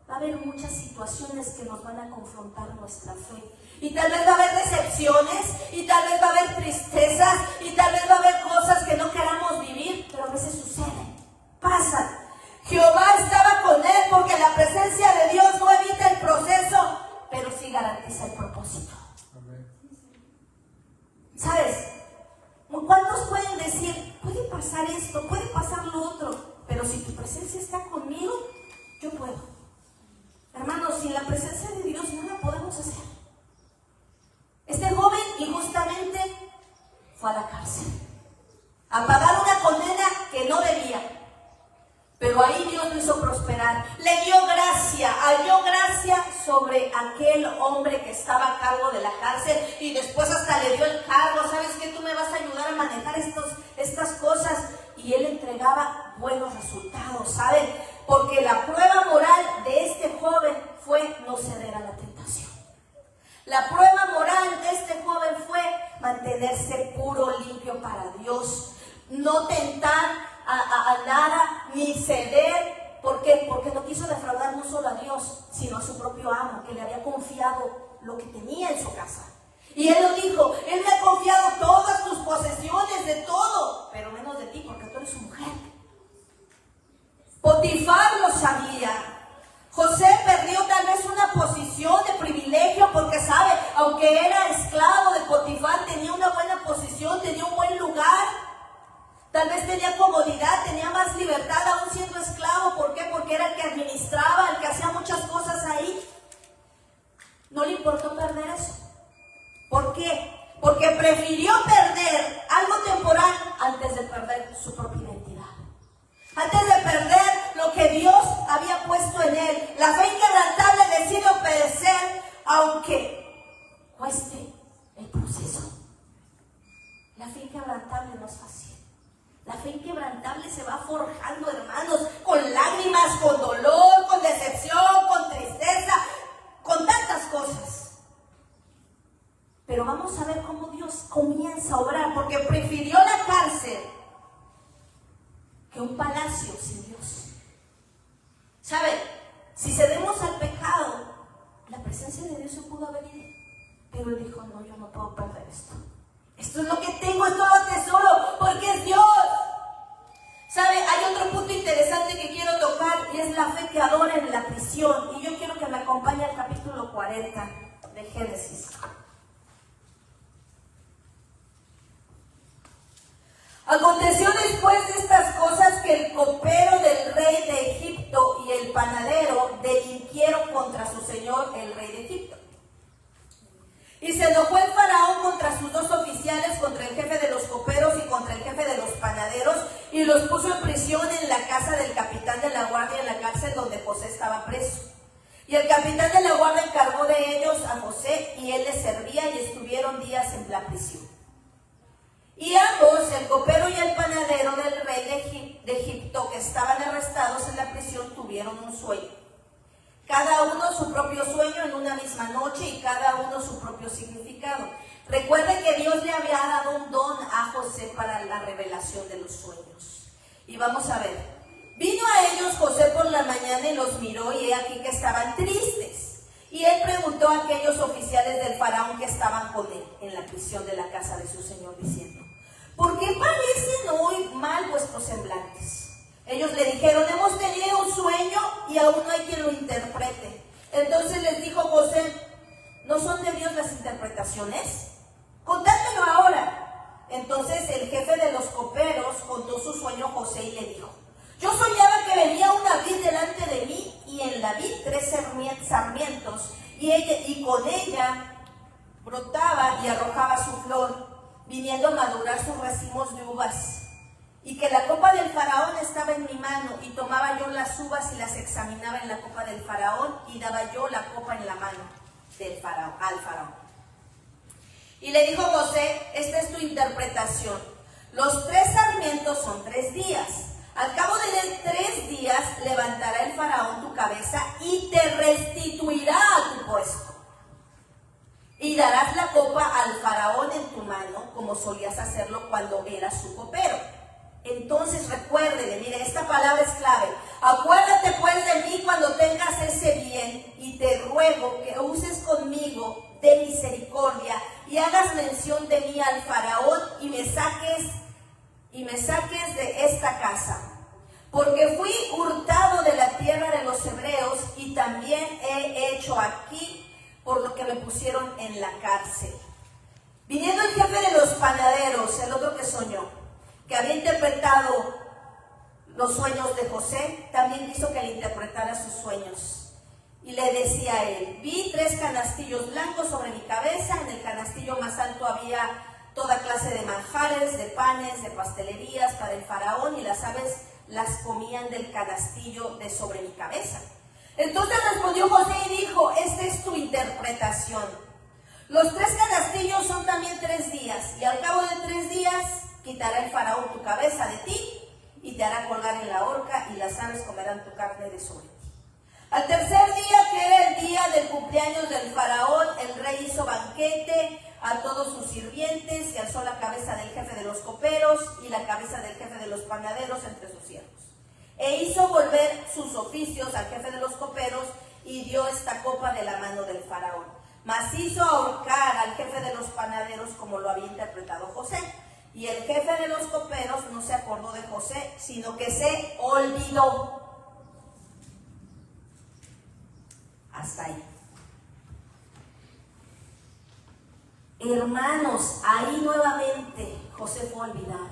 va a haber muchas situaciones que nos van a confrontar nuestra fe. Y tal vez va a haber decepciones, y tal vez va a haber tristezas, y tal vez va a haber cosas que no queramos vivir, pero a veces suceden, pasan. Jehová estaba con él porque la presencia de Dios no evita el proceso, pero sí garantiza el propósito. ¿Sabes? ¿Cuántos pueden decir, puede pasar esto, puede pasar lo otro, pero si tu presencia está conmigo, yo puedo? Hermanos, sin la presencia de Dios nada podemos hacer. Este joven injustamente fue a la cárcel a pagar una condena que no debía, pero ahí Dios lo hizo prosperar. Le dio gracia, halló gracia sobre aquel hombre que estaba a cargo de la cárcel y después hasta le dio el cargo. ¿Sabes qué? Tú me vas a ayudar a manejar estas cosas. Y él entregaba buenos resultados, ¿saben? Porque la prueba moral de este joven fue no ceder a la tentación. La prueba moral de este joven fue mantenerse puro, limpio para Dios. No tentar a nada, ni ceder. ¿Por qué? Porque no quiso defraudar no solo a Dios, sino a su propio amo, que le había confiado lo que tenía en su casa. Y él lo dijo, él me ha confiado todas tus posesiones, de todo, pero menos de ti, porque tú eres su mujer. Potifar lo sabía. José perdió tal vez una posición de privilegio porque sabe, aunque era esclavo de Potifar, tenía una buena posición, tenía un buen lugar. Tal vez tenía comodidad, tenía más libertad aún siendo esclavo. ¿Por qué? Porque era el que administraba, el que hacía muchas cosas ahí. No le importó perder eso. ¿Por qué? Porque prefirió perder algo temporal antes de perder su propia identidad. Antes de perder lo que Dios había puesto en él. La fe inquebrantable decide obedecer aunque cueste el proceso. La fe inquebrantable no es fácil. La fe inquebrantable se va forjando, hermanos, con lágrimas, con dolor, con decepción, con tristeza, con tantas cosas. Pero vamos a ver cómo Dios comienza a obrar, porque prefirió la cárcel que un palacio sin Dios. ¿Saben? Si cedemos al pecado, la presencia de Dios se pudo haber ido. Pero él dijo, no, yo no puedo perder esto. Esto es lo que tengo, esto lo atesoro, porque es Dios. ¿Sabe? Hay otro punto interesante que quiero tocar y es la fe que adora en la prisión. Y yo quiero que me acompañe al capítulo 40 de Génesis. Aconteció después de estas cosas que el copero del rey de Egipto y el panadero delinquieron contra su señor, el rey de Egipto. Y se enojó el faraón contra sus dos oficiales, contra el jefe de los coperos y contra el jefe de los panaderos, y los puso en prisión en la casa del capitán de la guardia, en la cárcel donde José estaba preso. Y el capitán de la guardia encargó de ellos a José, y él les servía, y estuvieron días en la prisión. Y ambos, el copero y el panadero del rey de Egipto, que estaban arrestados en la prisión, tuvieron un sueño. Cada uno su propio sueño en una misma noche y cada uno su propio significado. Recuerden que Dios le había dado un don a José para la revelación de los sueños. Y vamos a ver. Vino a ellos José por la mañana y los miró, y he aquí que estaban tristes. Y él preguntó a aquellos oficiales del faraón que estaban con él en la prisión de la casa de su señor, diciendo: ¿por qué parecen hoy mal vuestros semblantes? Ellos le dijeron, hemos tenido un sueño y aún no hay quien lo interprete. Entonces les dijo José, ¿no son de Dios las interpretaciones? Contádmelo ahora. Entonces el jefe de los coperos contó su sueño a José y le dijo, yo soñaba que venía una vid delante de mí y en la vid 3 sarmientos y con ella brotaba y arrojaba su flor, viniendo a madurar sus racimos de uvas. Y que la copa del faraón estaba en mi mano, y tomaba yo las uvas y las examinaba en la copa del faraón, y daba yo la copa en la mano del faraón, al faraón. Y le dijo José, esta es tu interpretación. Los 3 sarmientos son 3 días. Al cabo de 3 días levantará el faraón tu cabeza y te restituirá a tu puesto. Y darás la copa al faraón en tu mano, como solías hacerlo cuando eras su copero. Entonces recuérdele, mire, esta palabra es clave. Acuérdate pues de mí cuando tengas ese bien, y te ruego que uses conmigo de misericordia y hagas mención de mí al faraón y me saques de esta casa. Porque fui hurtado de la tierra de los hebreos y también he hecho aquí por lo que me pusieron en la cárcel. Viniendo el jefe de los panaderos, el otro que soñó, que había interpretado los sueños de José, también quiso que le interpretara sus sueños. Y le decía a él, vi 3 canastillos blancos sobre mi cabeza, en el canastillo más alto había toda clase de manjares, de panes, de pastelerías para el faraón, y las aves las comían del canastillo de sobre mi cabeza. Entonces respondió José y dijo, esta es tu interpretación. Los 3 canastillos son también 3 días, y al cabo de 3 días quitará el faraón tu cabeza de ti y te hará colgar en la horca, y las aves comerán tu carne de sobre ti. Al tercer día, que era el día del cumpleaños del faraón, el rey hizo banquete a todos sus sirvientes y alzó la cabeza del jefe de los coperos y la cabeza del jefe de los panaderos entre sus siervos. E hizo volver sus oficios al jefe de los coperos y dio esta copa de la mano del faraón. Mas hizo ahorcar al jefe de los panaderos como lo había interpretado José. Y el jefe de los coperos no se acordó de José, sino que se olvidó. Hasta ahí. Hermanos, ahí nuevamente José fue olvidado.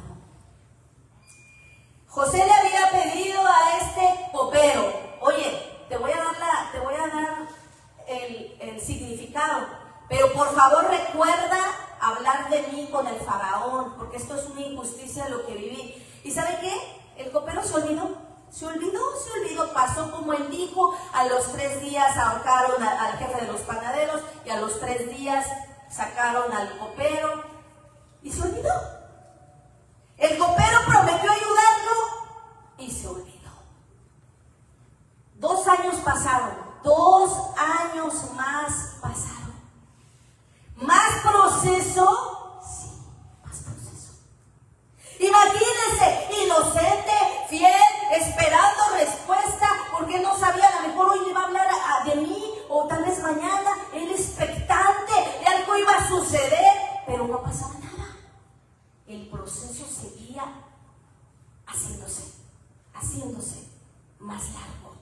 José le había pedido a este copero, oye, te voy a dar el significado, pero por favor recuerda hablar de mí con el faraón, porque esto es una injusticia lo que viví. ¿Y sabe qué? El copero se olvidó, pasó como él dijo, a los 3 días ahorcaron al jefe de los panaderos, y a los 3 días sacaron al copero, y se olvidó. El copero prometió ayudarlo, y se olvidó. 2 años pasaron, 2 años más pasaron. ¿Más proceso? Sí, más proceso. Imagínense, inocente, fiel, esperando respuesta, porque no sabía, a lo mejor hoy le va a hablar de mí, o tal vez mañana, él expectante, de algo iba a suceder, pero no pasaba nada. El proceso seguía haciéndose más largo.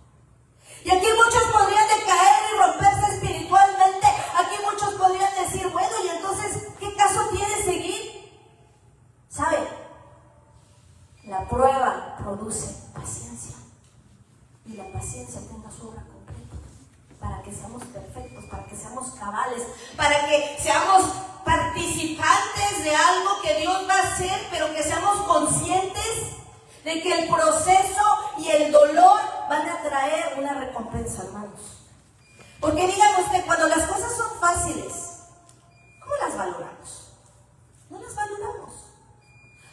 Y aquí muchos podrían decaer y romperse espiritualmente. Aquí muchos podrían decir, bueno, y entonces, ¿qué caso tiene seguir? ¿Sabe? La prueba produce paciencia. Y la paciencia tenga su obra completa. Para que seamos perfectos, para que seamos cabales, para que seamos participantes de algo que Dios va a hacer, pero que seamos conscientes de que el proceso y el dolor van a traer una recompensa, hermanos. Porque díganme usted, cuando las cosas son fáciles, ¿cómo las valoramos? No las valoramos.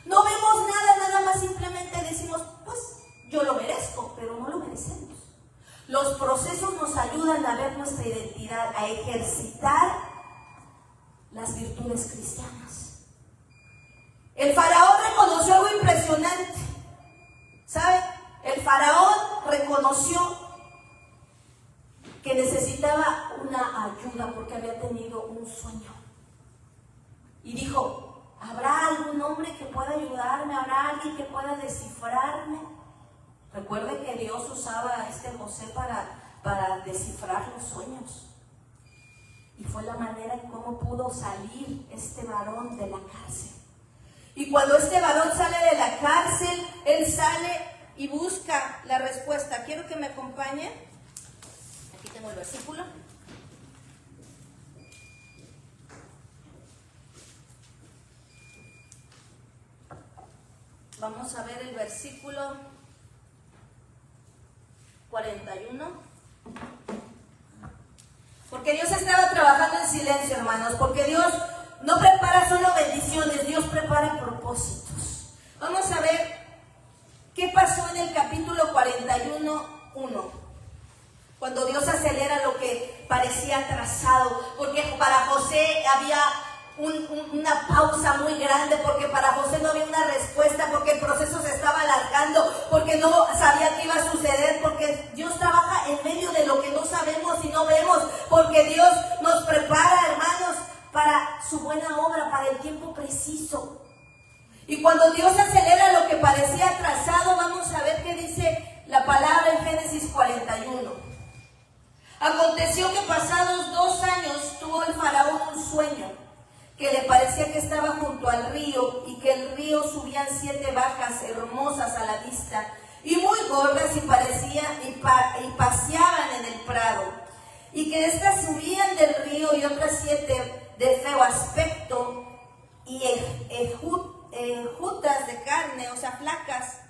No vemos nada más simplemente decimos, pues yo lo merezco, pero no lo merecemos. Los procesos nos ayudan a ver nuestra identidad, a ejercitar las virtudes cristianas. El faraón reconoció algo impresionante. ¿Sabe? El faraón reconoció que necesitaba una ayuda porque había tenido un sueño. Y dijo, ¿habrá algún hombre que pueda ayudarme? ¿Habrá alguien que pueda descifrarme Recuerde que Dios usaba a este José para descifrar los sueños. Y fue la manera en cómo pudo salir este varón de la cárcel. Y cuando este varón sale de la cárcel, él sale y busca la respuesta. Quiero que me acompañen. Aquí tengo el versículo. Vamos a ver el versículo 41. Porque Dios estaba trabajando en silencio, hermanos, porque Dios no prepara solo bendiciones, Dios prepara propósitos. Vamos a ver qué pasó en el capítulo 41:1, cuando Dios acelera lo que parecía atrasado, porque para José había una pausa muy grande, porque para José no había una respuesta, porque el proceso se estaba alargando, porque no sabía qué iba a suceder, porque Dios trabaja en medio de lo que no sabemos y no vemos, porque Dios nos prepara, hermanos, para su buena obra, para el tiempo preciso. Y cuando Dios acelera lo que parecía atrasado, vamos a ver qué dice la palabra en Génesis 41. Aconteció que pasados 2 años tuvo el faraón un sueño, que le parecía que estaba junto al río y que el río subían 7 vacas hermosas a la vista y muy gordas y paseaban en el prado, y que éstas subían del río y otras 7 de feo aspecto y enjutas de carne, o sea, flacas,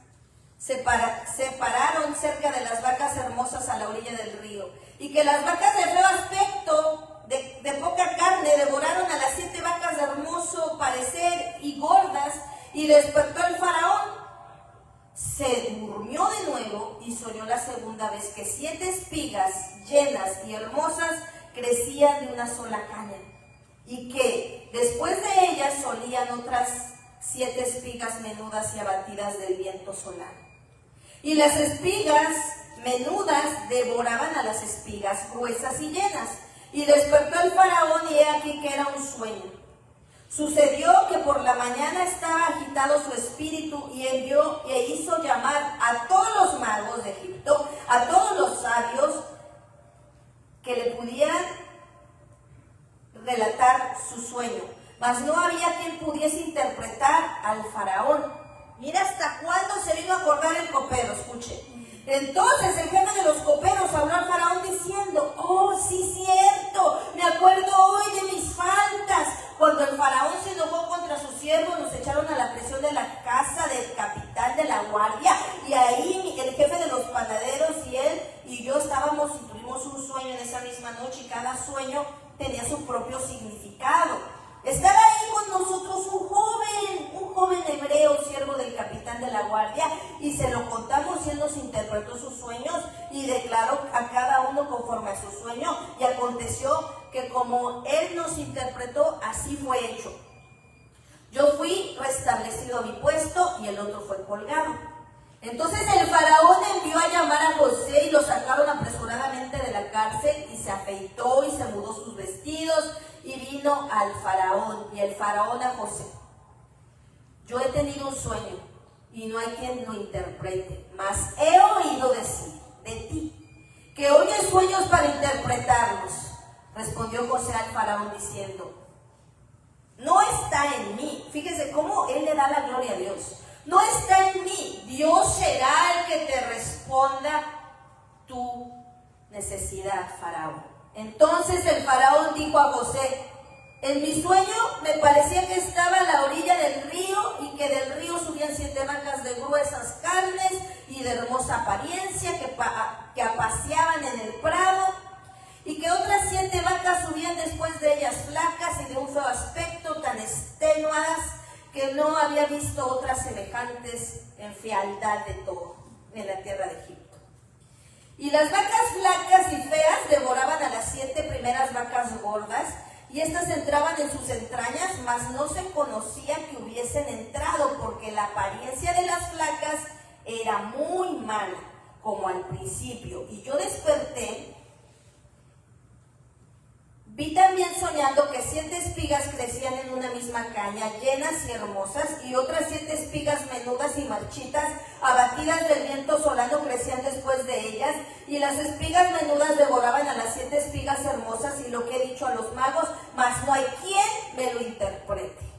se pararon cerca de las vacas hermosas a la orilla del río, y que las vacas de feo aspecto, de poca carne, devoraron a las 7 vacas de hermoso parecer y gordas, y despertó el faraón. Se durmió de nuevo y soñó la segunda vez que 7 espigas llenas y hermosas crecían de una sola caña, y que después de ellas solían otras 7 espigas menudas y abatidas del viento solar. Y las espigas menudas devoraban a las espigas gruesas y llenas. Y despertó el faraón, y he aquí que era un sueño. Sucedió que por la mañana estaba agitado su espíritu, y envió e hizo llamar a todos los magos de Egipto, a todos los sabios que le pudieran relatar su sueño. Mas no había quien pudiese interpretar al faraón. Mira hasta cuándo se vino a acordar el copero, escuche. Entonces el jefe de los coperos habló al faraón diciendo: oh, sí, cierto, me acuerdo hoy de mis faltas. Cuando el faraón se enojó contra sus siervos, nos echaron a la prisión de la casa del capitán de la guardia, y ahí el jefe de los panaderos y él y yo estábamos y tuvimos un sueño en esa misma noche, y cada sueño tenía su propio significado. Estaba ahí con nosotros un joven hebreo, siervo del capitán de la guardia, y se lo contamos, y él nos interpretó sus sueños y declaró a cada uno conforme a su sueño, y aconteció que como él nos interpretó, así fue hecho. Yo fui restablecido a mi puesto y el otro fue colgado. Entonces el faraón envió a llamar a José, y lo sacaron apresuradamente de la cárcel, y se afeitó y se mudó sus vestidos y vino al faraón. Y el faraón a José: yo he tenido un sueño y no hay quien lo interprete, mas he oído decir de ti que oyes sueños para interpretarlos. Respondió José al faraón diciendo: no está en mí. Fíjese cómo él le da la gloria a Dios. No está en mí. Dios será el que te responda tu necesidad, faraón. Entonces el faraón dijo a José: en mi sueño me parecía que estaba a la orilla del río, y que del río subían 7 vacas de gruesas carnes y de hermosa apariencia que apaciaban en el prado, y que otras 7 vacas subían después de ellas flacas y de un feo aspecto, tan extenuadas que no había visto otras semejantes en fealdad de todo en la tierra de Egipto. Y las vacas flacas y feas devoraban a las 7 primeras vacas gordas, y estas entraban en sus entrañas, mas no se conocía que hubiesen entrado, porque la apariencia de las flacas era muy mala, como al principio. Y yo desperté, vi también soñando que 7 espigas espigas crecían en una misma caña, llenas y hermosas, y otras 7 espigas menudas y marchitas, abatidas del viento solano, crecían después de ellas, y las espigas menudas devoraban a las 7 espigas hermosas, y lo que he dicho a los magos, mas no hay quien me lo interprete.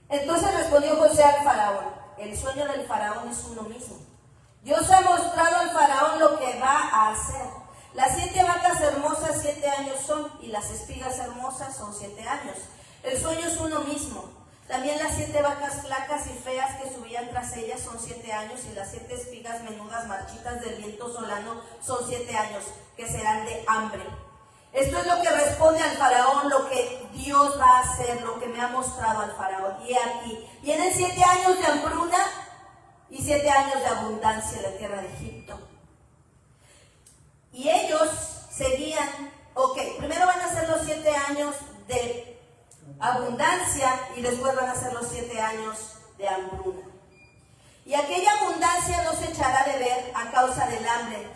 Entonces respondió José al faraón: el sueño del faraón es uno mismo. Dios ha mostrado al faraón lo que va a hacer. Las 7 vacas hermosas 7 años son, y las espigas hermosas son 7 años. El sueño es uno mismo. También las 7 vacas flacas y feas que subían tras ellas son 7 años, y las 7 espigas menudas marchitas del viento solano son 7 años, que serán de hambre. Esto es lo que responde al faraón, lo que Dios va a hacer, lo que me ha mostrado al faraón. Y aquí, vienen 7 años de hambruna y 7 años de abundancia en la tierra de Egipto. Y ellos seguían, primero van a ser los 7 años de abundancia y después van a ser los 7 años de hambruna. Y aquella abundancia no se echará de ver a causa del hambre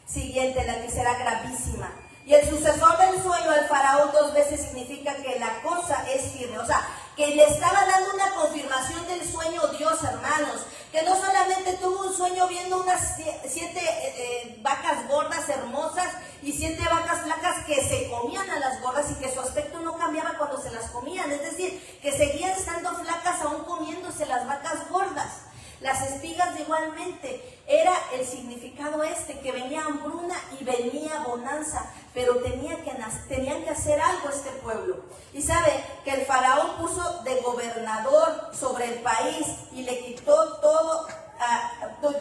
siguiente, la que será gravísima. Y el sucesor del sueño al faraón 2 veces significa que la cosa es firme. O sea, que le estaba dando una confirmación del sueño Dios, hermanos. Que no solamente tuvo un sueño viendo unas 7 vacas gordas hermosas y 7 vacas flacas que se comían a las gordas y que su aspecto no cambiaba cuando se las comían. Es decir, que seguían estando flacas aún comiéndose las vacas gordas. Las espigas igualmente, era el significado que venía hambruna y venía bonanza, pero tenían que hacer algo este pueblo. Y sabe que el faraón puso de gobernador sobre el país y le quitó todo,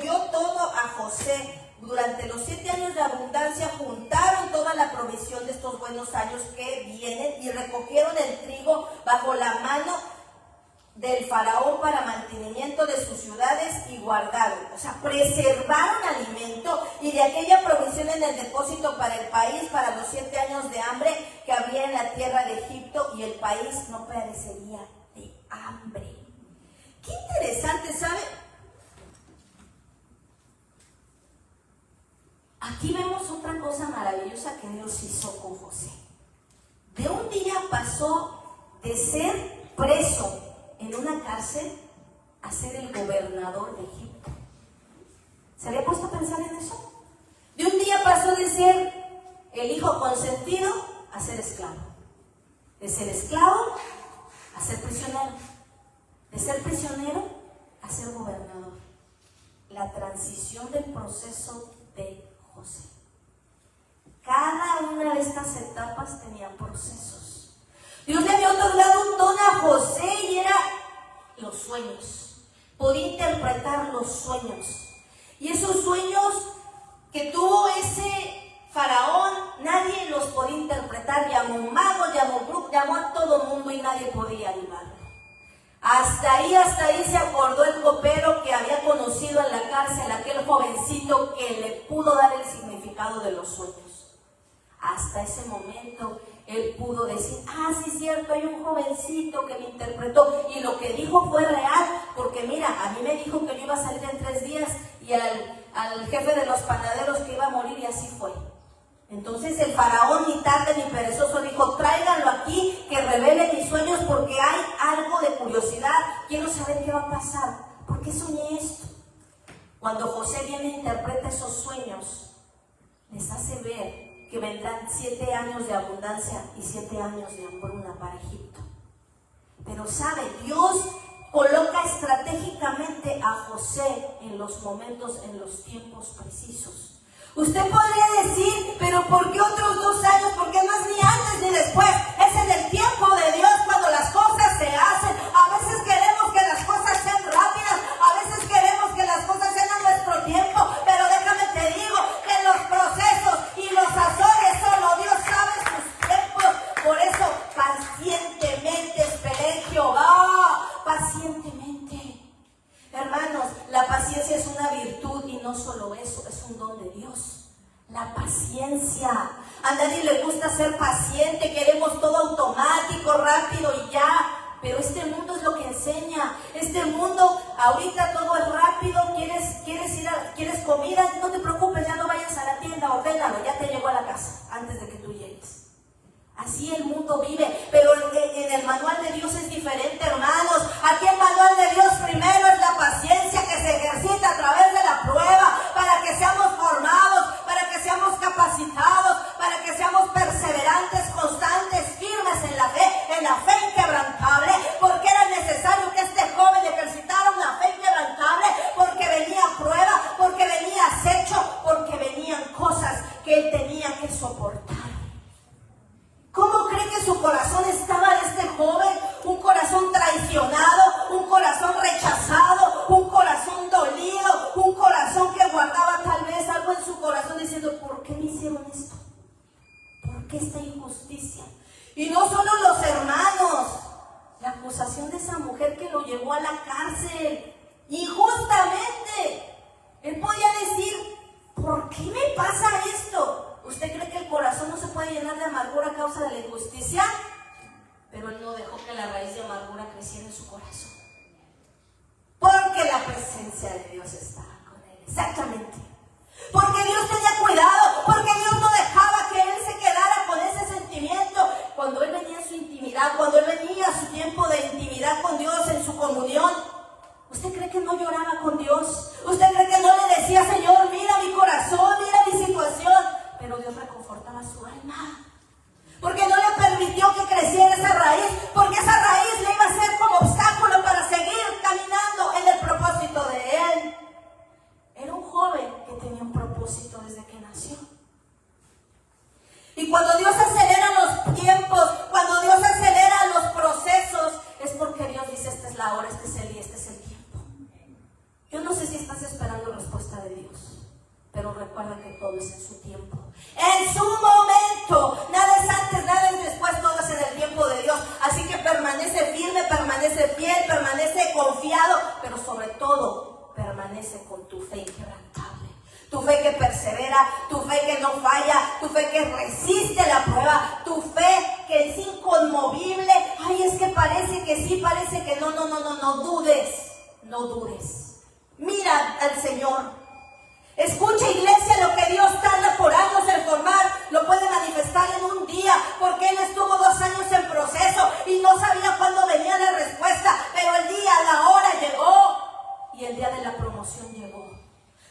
dio todo a José. Durante los 7 años de abundancia juntaron toda la provisión de estos buenos años que vienen y recogieron el trigo bajo la mano del faraón para mantenimiento de sus ciudades y guardaron, o sea, preservaron alimento y de aquella provisión en el depósito para el país, para los 7 años de hambre que había en la tierra de Egipto, y el país no perecería de hambre. Qué interesante, ¿sabe? Aquí vemos otra cosa maravillosa que Dios hizo con José. De un día pasó de ser preso en una cárcel a ser el gobernador de Egipto. ¿Se había puesto a pensar en eso? De un día pasó de ser el hijo consentido a ser esclavo. De ser esclavo a ser prisionero. De ser prisionero a ser gobernador. La transición del proceso de José. Cada una de estas etapas tenía procesos. Dios le había otorgado un don a José y era los sueños. Podía interpretar los sueños. Y esos sueños que tuvo ese faraón, nadie los podía interpretar. Llamó magos, llamó brujos, llamó a todo mundo y nadie podía ayudarlo. Hasta ahí se acordó el copero que había conocido en la cárcel, aquel jovencito que le pudo dar el significado de los sueños. Hasta ese momento él pudo decir: sí es cierto, hay un jovencito que me interpretó y lo que dijo fue real, porque mira, a mí me dijo que yo iba a salir en 3 días y al jefe de los panaderos que iba a morir, y así fue. Entonces el faraón, ni tarde ni perezoso, dijo: tráiganlo aquí, que revele mis sueños, porque hay algo de curiosidad, quiero saber qué va a pasar, ¿por qué soñé esto? Cuando José viene e interpreta esos sueños, les hace ver que vendrán 7 años de abundancia y 7 años de hambruna para Egipto. Pero sabe, Dios coloca estratégicamente a José en los momentos, en los tiempos precisos. Usted podría decir: pero ¿por qué otros 2 años? ¿Por qué no es ni antes ni después? Es en el tiempo de Dios cuando las cosas se hacen. A veces queremos que las cosas sean rápidas, a veces queremos que las cosas sean a nuestro tiempo, pero déjame te digo que los procesos y los azores solo Dios sabe sus tiempos. Por eso, pacientemente esperé en Jehová, pacientemente. Hermanos, la paciencia es una virtud y no solo eso, es un don de Dios. La paciencia. A nadie le gusta ser paciente, queremos todo automático, rápido y ya. Pero este mundo es lo que enseña. Este mundo, ahorita todo es rápido. ¿Quieres comida? No te preocupes, ya no vayas a la tienda, ordénalo, ya te llegó a la casa antes de que tú llegues. Así el mundo que él tenía que soportar. ¿Cómo cree que su corazón estaba de este joven? Un corazón traicionado, un corazón rechazado, un corazón dolido, un corazón que guardaba tal vez algo en su corazón diciendo, ¿por qué me hicieron esto? ¿Por qué esta injusticia? Y no solo los hermanos, la acusación de esa mujer que lo llevó a la cárcel, injustamente. Él podía decir, ¿por qué me pasa esto? ¿Usted cree que el corazón no se puede llenar de amargura a causa de la injusticia? Pero él no dejó que la raíz de amargura creciera en su corazón. Porque la presencia de Dios estaba con él. Exactamente. Porque Dios tenía cuidado. Porque Dios no dejaba que él se quedara con ese sentimiento. Cuando él venía a su intimidad, cuando él venía a su tiempo de intimidad con Dios en su comunión, ¿usted cree que no lloraba con Dios? ¿Usted cree que no le decía, Señor, mira mi corazón, mira mi situación? Pero Dios reconfortaba su alma. Porque no le permitió que creciera esa raíz. Porque esa raíz le iba a ser como obstáculo para seguir caminando en el propósito de él. Era un joven que tenía un propósito desde que nació. Y cuando Dios acelera los tiempos, cuando Dios acelera los procesos, es porque Dios dice, esta es la hora, este es el día, este es el tiempo. Yo no sé si estás esperando respuesta de Dios, pero recuerda que todo es en su tiempo. En su momento. Nada es antes, nada es después, todo es en el tiempo de Dios. Así que permanece firme, permanece fiel, permanece confiado, pero sobre todo, permanece con tu fe inquebrantable. Tu fe que persevera, tu fe que no falla, tu fe que resiste la prueba, tu fe que es inconmovible. Ay, es que parece que sí, parece que no dudes, no dudes. Mira al Señor. Escucha, iglesia, lo que Dios tarda por años en formar, lo puede manifestar en un día, porque Él estuvo 2 años en proceso y no sabía cuándo venía la respuesta, pero el día, la hora llegó y el día de la promoción llegó.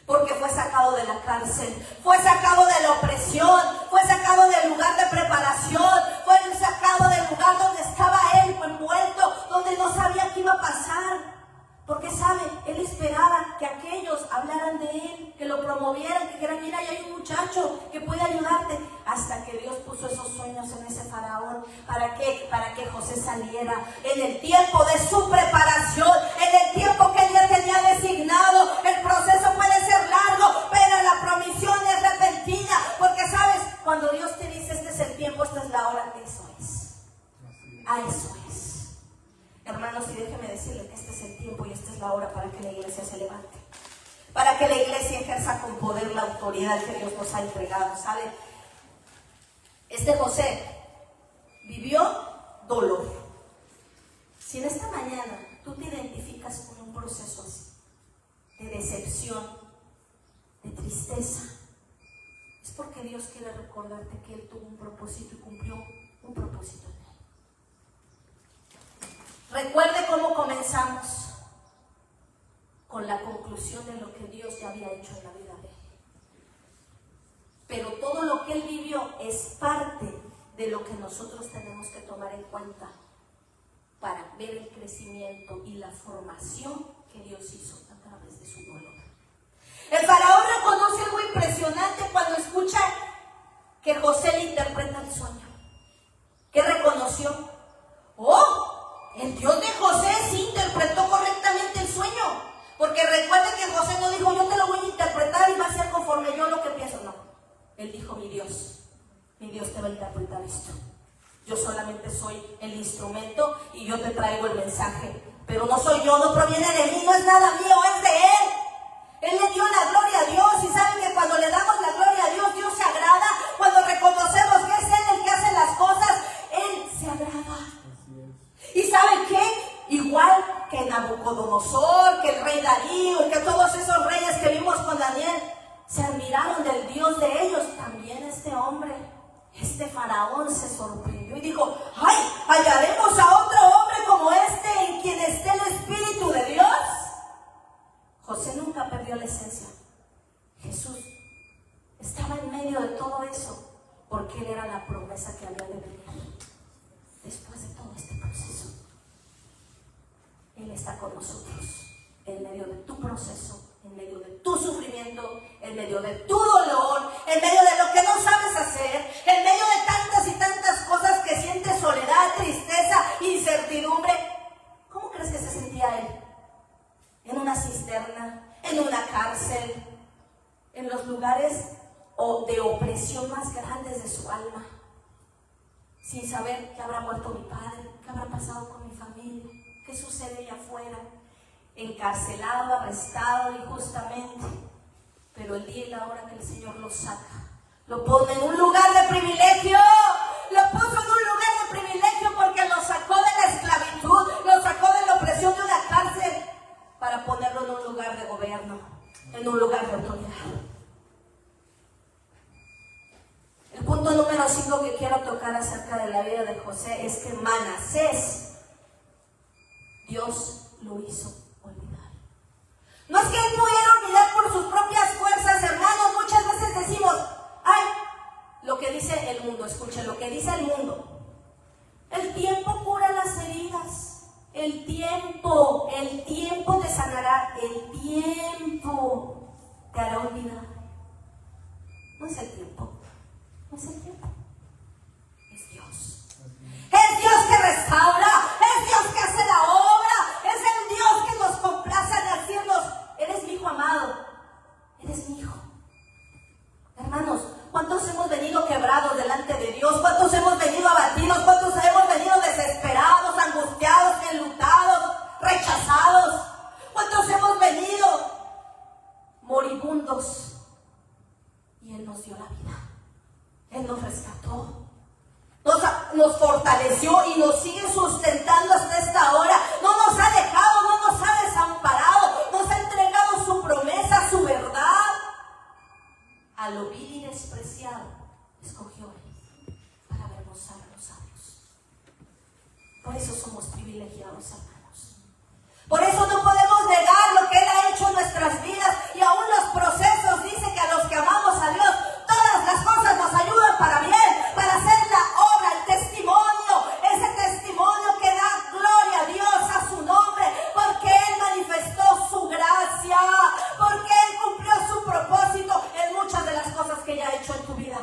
Porque fue sacado de la cárcel, fue sacado de la opresión, fue sacado del lugar de preparación, fue sacado del lugar donde estaba él envuelto, donde no sabía qué iba a pasar. Porque sabe, él esperaba que aquellos hablaran de él, que lo promovieran, que dijeran, mira, ya hay un muchacho que puede ayudarte. Hasta que Dios puso esos sueños en ese faraón. ¿Para qué? Para que José saliera en el tiempo de su preparación, en el tiempo que él ya tenía designado. El proceso puede ser largo, pero la provisión es repentina. Porque sabes, cuando Dios te dice, este es el tiempo, esta es la hora, eso es. A eso es. Hermanos, y déjeme decirle que este es el tiempo y esta es la hora para que la iglesia se levante. Para que la iglesia ejerza con poder la autoridad que Dios nos ha entregado, ¿sabe? Este José vivió dolor. Si en esta mañana tú te identificas con un proceso así, de decepción, de tristeza, es porque Dios quiere recordarte que Él tuvo un propósito y cumplió un propósito en Él. Recuerde cómo comenzamos, con la conclusión de lo que Dios ya había hecho en la vida de él. Pero todo lo que él vivió es parte de lo que nosotros tenemos que tomar en cuenta para ver el crecimiento y la formación que Dios hizo a través de su dolor. El faraón reconoce algo impresionante cuando escucha que José le interpreta el sueño. ¿Qué reconoció? ¡Oh! El Dios de José sí interpretó correctamente el sueño. Porque recuerden que José no dijo, yo te lo voy a interpretar y va a ser conforme yo lo que pienso. No. Él dijo, mi Dios te va a interpretar esto. Yo solamente soy el instrumento y yo te traigo el mensaje. Pero no soy yo, no proviene de mí, no es nada mío, es de Él. Él le dio la gloria a Dios. Y saben que cuando le damos la gloria a Dios, Dios se agrada. Cuando reconocemos que es Él el que hace las cosas, Él se agrada. ¿Y saben qué? Igual que Nabucodonosor, que el rey Darío, que todos esos reyes que vimos con Daniel, se admiraron del Dios de ellos. También este hombre, este faraón, se sorprendió y dijo, ¡ay! ¿Hallaremos a otro hombre como este en quien esté el Espíritu de Dios? José nunca perdió la esencia. Jesús estaba en medio de todo eso porque Él era la promesa que había de venir después de todo este proceso. Él está con nosotros en medio de tu proceso, en medio de tu sufrimiento, en medio de tu dolor, en medio de lo que no depresión más grandes de su alma, sin saber que habrá muerto mi padre, qué habrá pasado con mi familia, qué sucede allá afuera, encarcelado, arrestado injustamente. Pero el día y la hora que el Señor lo saca, lo pone en un lugar de privilegio, lo puso en un lugar de privilegio porque lo sacó de la esclavitud, lo sacó de la opresión de una cárcel para ponerlo en un lugar de gobierno, en un lugar de autoridad. El punto número 5 que quiero tocar acerca de la vida de José es que Manasés, Dios lo hizo olvidar. No es que él pudiera olvidar por sus propias fuerzas, hermanos. Muchas veces decimos, ay, lo que dice el mundo, escuchen lo que dice el mundo. El tiempo cura las heridas. El tiempo te sanará. El tiempo te hará olvidar. No es el tiempo. No es el tiempo, es Dios. Es Dios que restaura, es Dios que hace la obra, es el Dios que nos complace en decirnos, eres mi hijo amado, eres mi hijo. Hermanos, ¿cuántos hemos venido quebrados delante de Dios? ¿Cuántos hemos venido abatidos? ¿Cuántos hemos venido desesperados, angustiados, enlutados, rechazados? ¿Cuántos hemos venido moribundos? Y Él nos dio la vida. Él nos rescató, nos fortaleció y nos sigue sustentando hasta esta hora. No nos ha dejado, no nos ha desamparado, nos ha entregado su promesa, su verdad. A lo vil y despreciado escogió Él para vernos sabios. Por eso somos privilegiados, hermanos. Por eso no podemos negar lo que Él ha hecho en nuestras vidas, y aún los procesos dice que a los que amamos a Dios, todas las cosas nos ayudan para bien, para hacer la obra, el testimonio, ese testimonio que da gloria a Dios, a su nombre, porque Él manifestó su gracia, porque Él cumplió su propósito en muchas de las cosas que ya ha hecho en tu vida.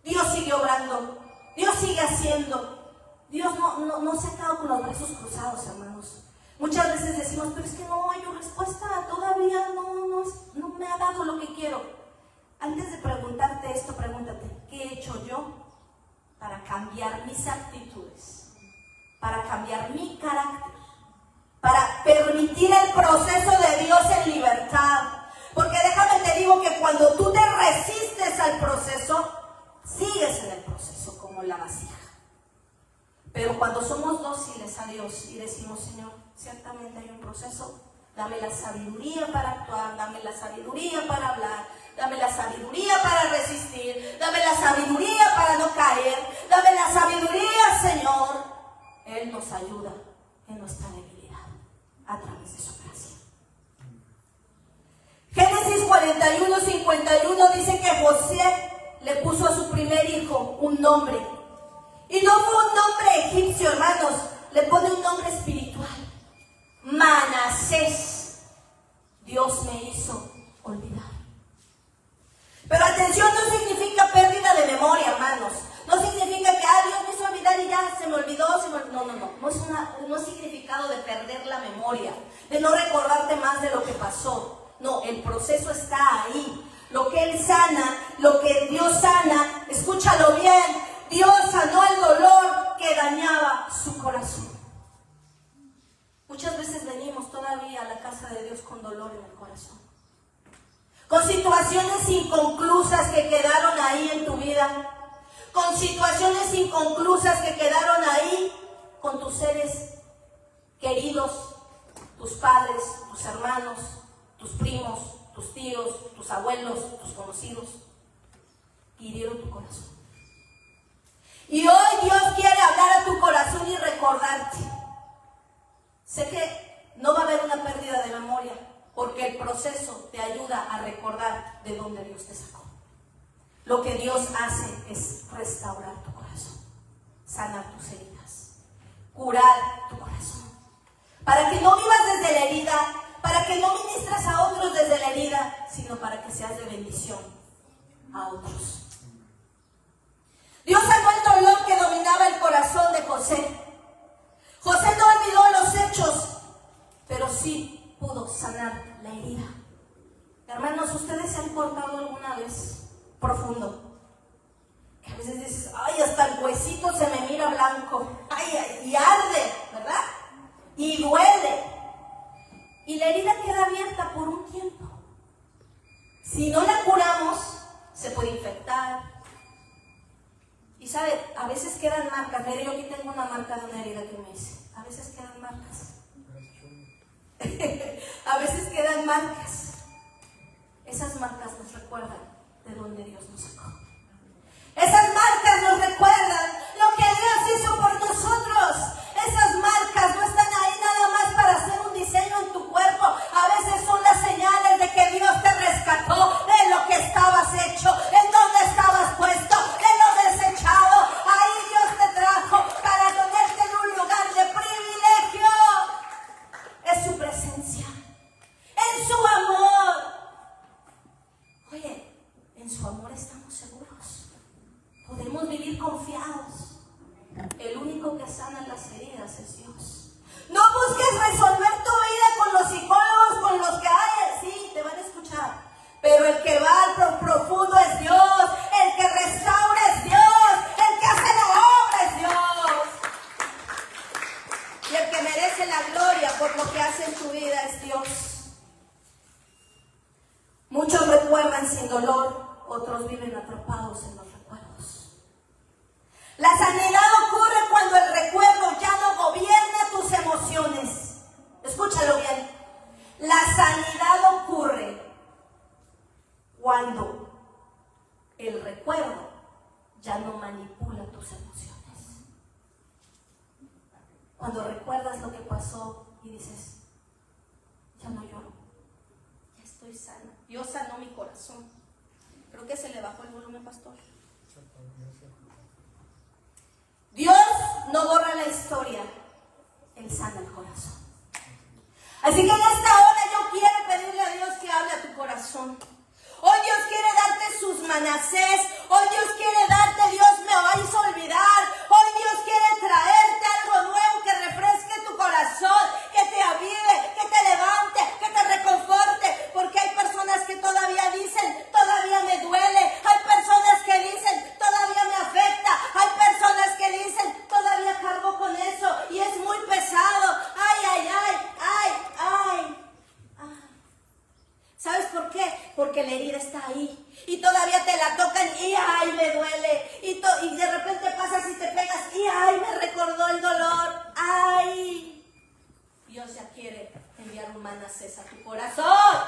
Dios sigue obrando, Dios sigue haciendo. Dios no se ha quedado con los brazos cruzados, hermanos. Muchas veces decimos, pero es que no hay respuesta, todavía no me ha dado lo que quiero. Antes de preguntarte esto, pregúntate, ¿qué he hecho yo para cambiar mis actitudes? Para cambiar mi carácter, para permitir el proceso de Dios en libertad. Porque déjame te digo que cuando tú te resistes al proceso, sigues en el proceso como la vasija. Pero cuando somos dóciles a Dios y decimos, Señor, ciertamente hay un proceso, dame la sabiduría para actuar, dame la sabiduría para hablar, dame la sabiduría para resistir, dame la sabiduría para no caer, dame la sabiduría, Señor. Él nos ayuda en nuestra debilidad a través de su gracia. Génesis 41:51 dice que José le puso a su primer hijo un nombre. Y no fue un nombre egipcio, hermanos, le pone un nombre espiritual. Manasés. Dios me hizo olvidar. Pero atención, no significa pérdida de memoria, hermanos. No significa que Dios me hizo olvidar y ya se me olvidó. No es significado de perder la memoria, de no recordarte más de lo que pasó. No, el proceso está ahí. Lo que Él sana, lo que Dios sana, escúchalo bien. Dios sanó el dolor que dañaba su corazón. Muchas veces venimos todavía a la casa de Dios con dolor en el corazón, con situaciones inconclusas que quedaron ahí en tu vida, con situaciones inconclusas que quedaron ahí con tus seres queridos, tus padres, tus hermanos, tus primos, tus tíos, tus abuelos, tus conocidos, que hirieron tu corazón. Y hoy Dios quiere hablar a tu corazón y recordarte. Sé que no va a haber una pérdida de memoria, porque el proceso te ayuda a recordar de dónde Dios te sacó. Lo que Dios hace es restaurar tu corazón, sanar tus heridas, curar tu corazón, para que no vivas desde la herida, para que no ministres a otros desde la herida, sino para que seas de bendición a otros. Dios sanó el dolor que dominaba el corazón de José. José no olvidó los hechos, pero sí pudo sanar la herida. Hermanos, ¿ustedes se han cortado alguna vez profundo? veces dices, ay, hasta el huesito se me mira blanco. Ay, y arde, ¿verdad? Y duele. Y la herida queda abierta por un tiempo. Si no la curamos, se puede infectar. Y sabe, a veces quedan marcas. Mire, yo aquí tengo una marca de una herida que me hice. A veces quedan marcas. A veces quedan marcas. Esas marcas nos recuerdan de dónde Dios nos sacó. Esas marcas nos recuerdan lo que Dios hizo por nosotros. Esas marcas no están ahí nada más para hacer un diseño en tu cuerpo. A veces son las señales de que Dios te rescató de lo que estabas hecho, en donde estabas puesto, en lo desechado. Ahí Dios te trajo para ponerte en un lugar de privilegio. Es su presencia, en su amor. Oye, en su amor estamos seguros. Podemos vivir confiados. El único que sana las heridas es Dios. No busques resolver tu vida con los psicólogos, con los que hay. Sí, te van a escuchar. Pero el que va al profundo es Dios. El que restaura es Dios. El que hace la obra es Dios. Y el que merece la gloria por lo que hace en tu vida es Dios. Muchos recuerdan sin dolor, otros viven atrapados en los recuerdos. La sanidad ocurre cuando el recuerdo ya no gobierna tus emociones. Escúchalo bien. La sanidad ocurre cuando el recuerdo ya no manipula tus emociones. Cuando recuerdas lo que pasó y dices, ya no lloro, ya estoy sana. Dios sanó mi corazón. Creo que se le bajó el volumen, pastor. Dios no borra la historia, Él sana el corazón. Así que en esta hora yo quiero pedirle a Dios que hable a tu corazón. Hoy Dios quiere darte sus manasés. Hoy Dios quiere darte, Dios me vais a olvidar. Hoy Dios quiere traerte algo nuevo que refresque tu corazón, que te avive, que te levante, que te reconforte. Porque hay personas que todavía dicen, todavía me duele. Hay personas que dicen, todavía me afecta. Hay personas que dicen, todavía cargo con eso y es muy pesado. Ay, ay, ay, ay, ay. ¿Sabes por qué? Porque la herida está ahí y todavía te la tocan y ¡ay, me duele! Y de repente pasas y te pegas y ¡ay, me recordó el dolor! ¡Ay! Dios ya quiere enviar un manasés a tu corazón.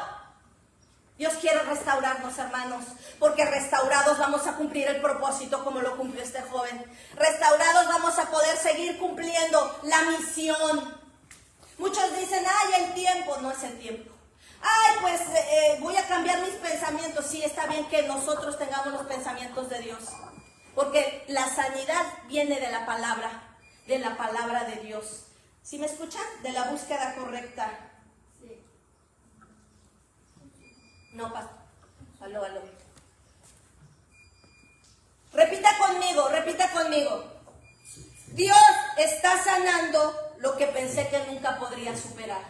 Dios quiere restaurarnos, hermanos, porque restaurados vamos a cumplir el propósito como lo cumplió este joven. Restaurados vamos a poder seguir cumpliendo la misión. Muchos dicen, ¡ay, el tiempo! No es el tiempo. Ay, pues voy a cambiar mis pensamientos. Sí, está bien que nosotros tengamos los pensamientos de Dios. Porque la sanidad viene de la palabra de Dios. ¿Sí me escuchan? De la búsqueda correcta. Sí. No, pastor. Aló. Repita conmigo. Dios está sanando lo que pensé que nunca podría superar.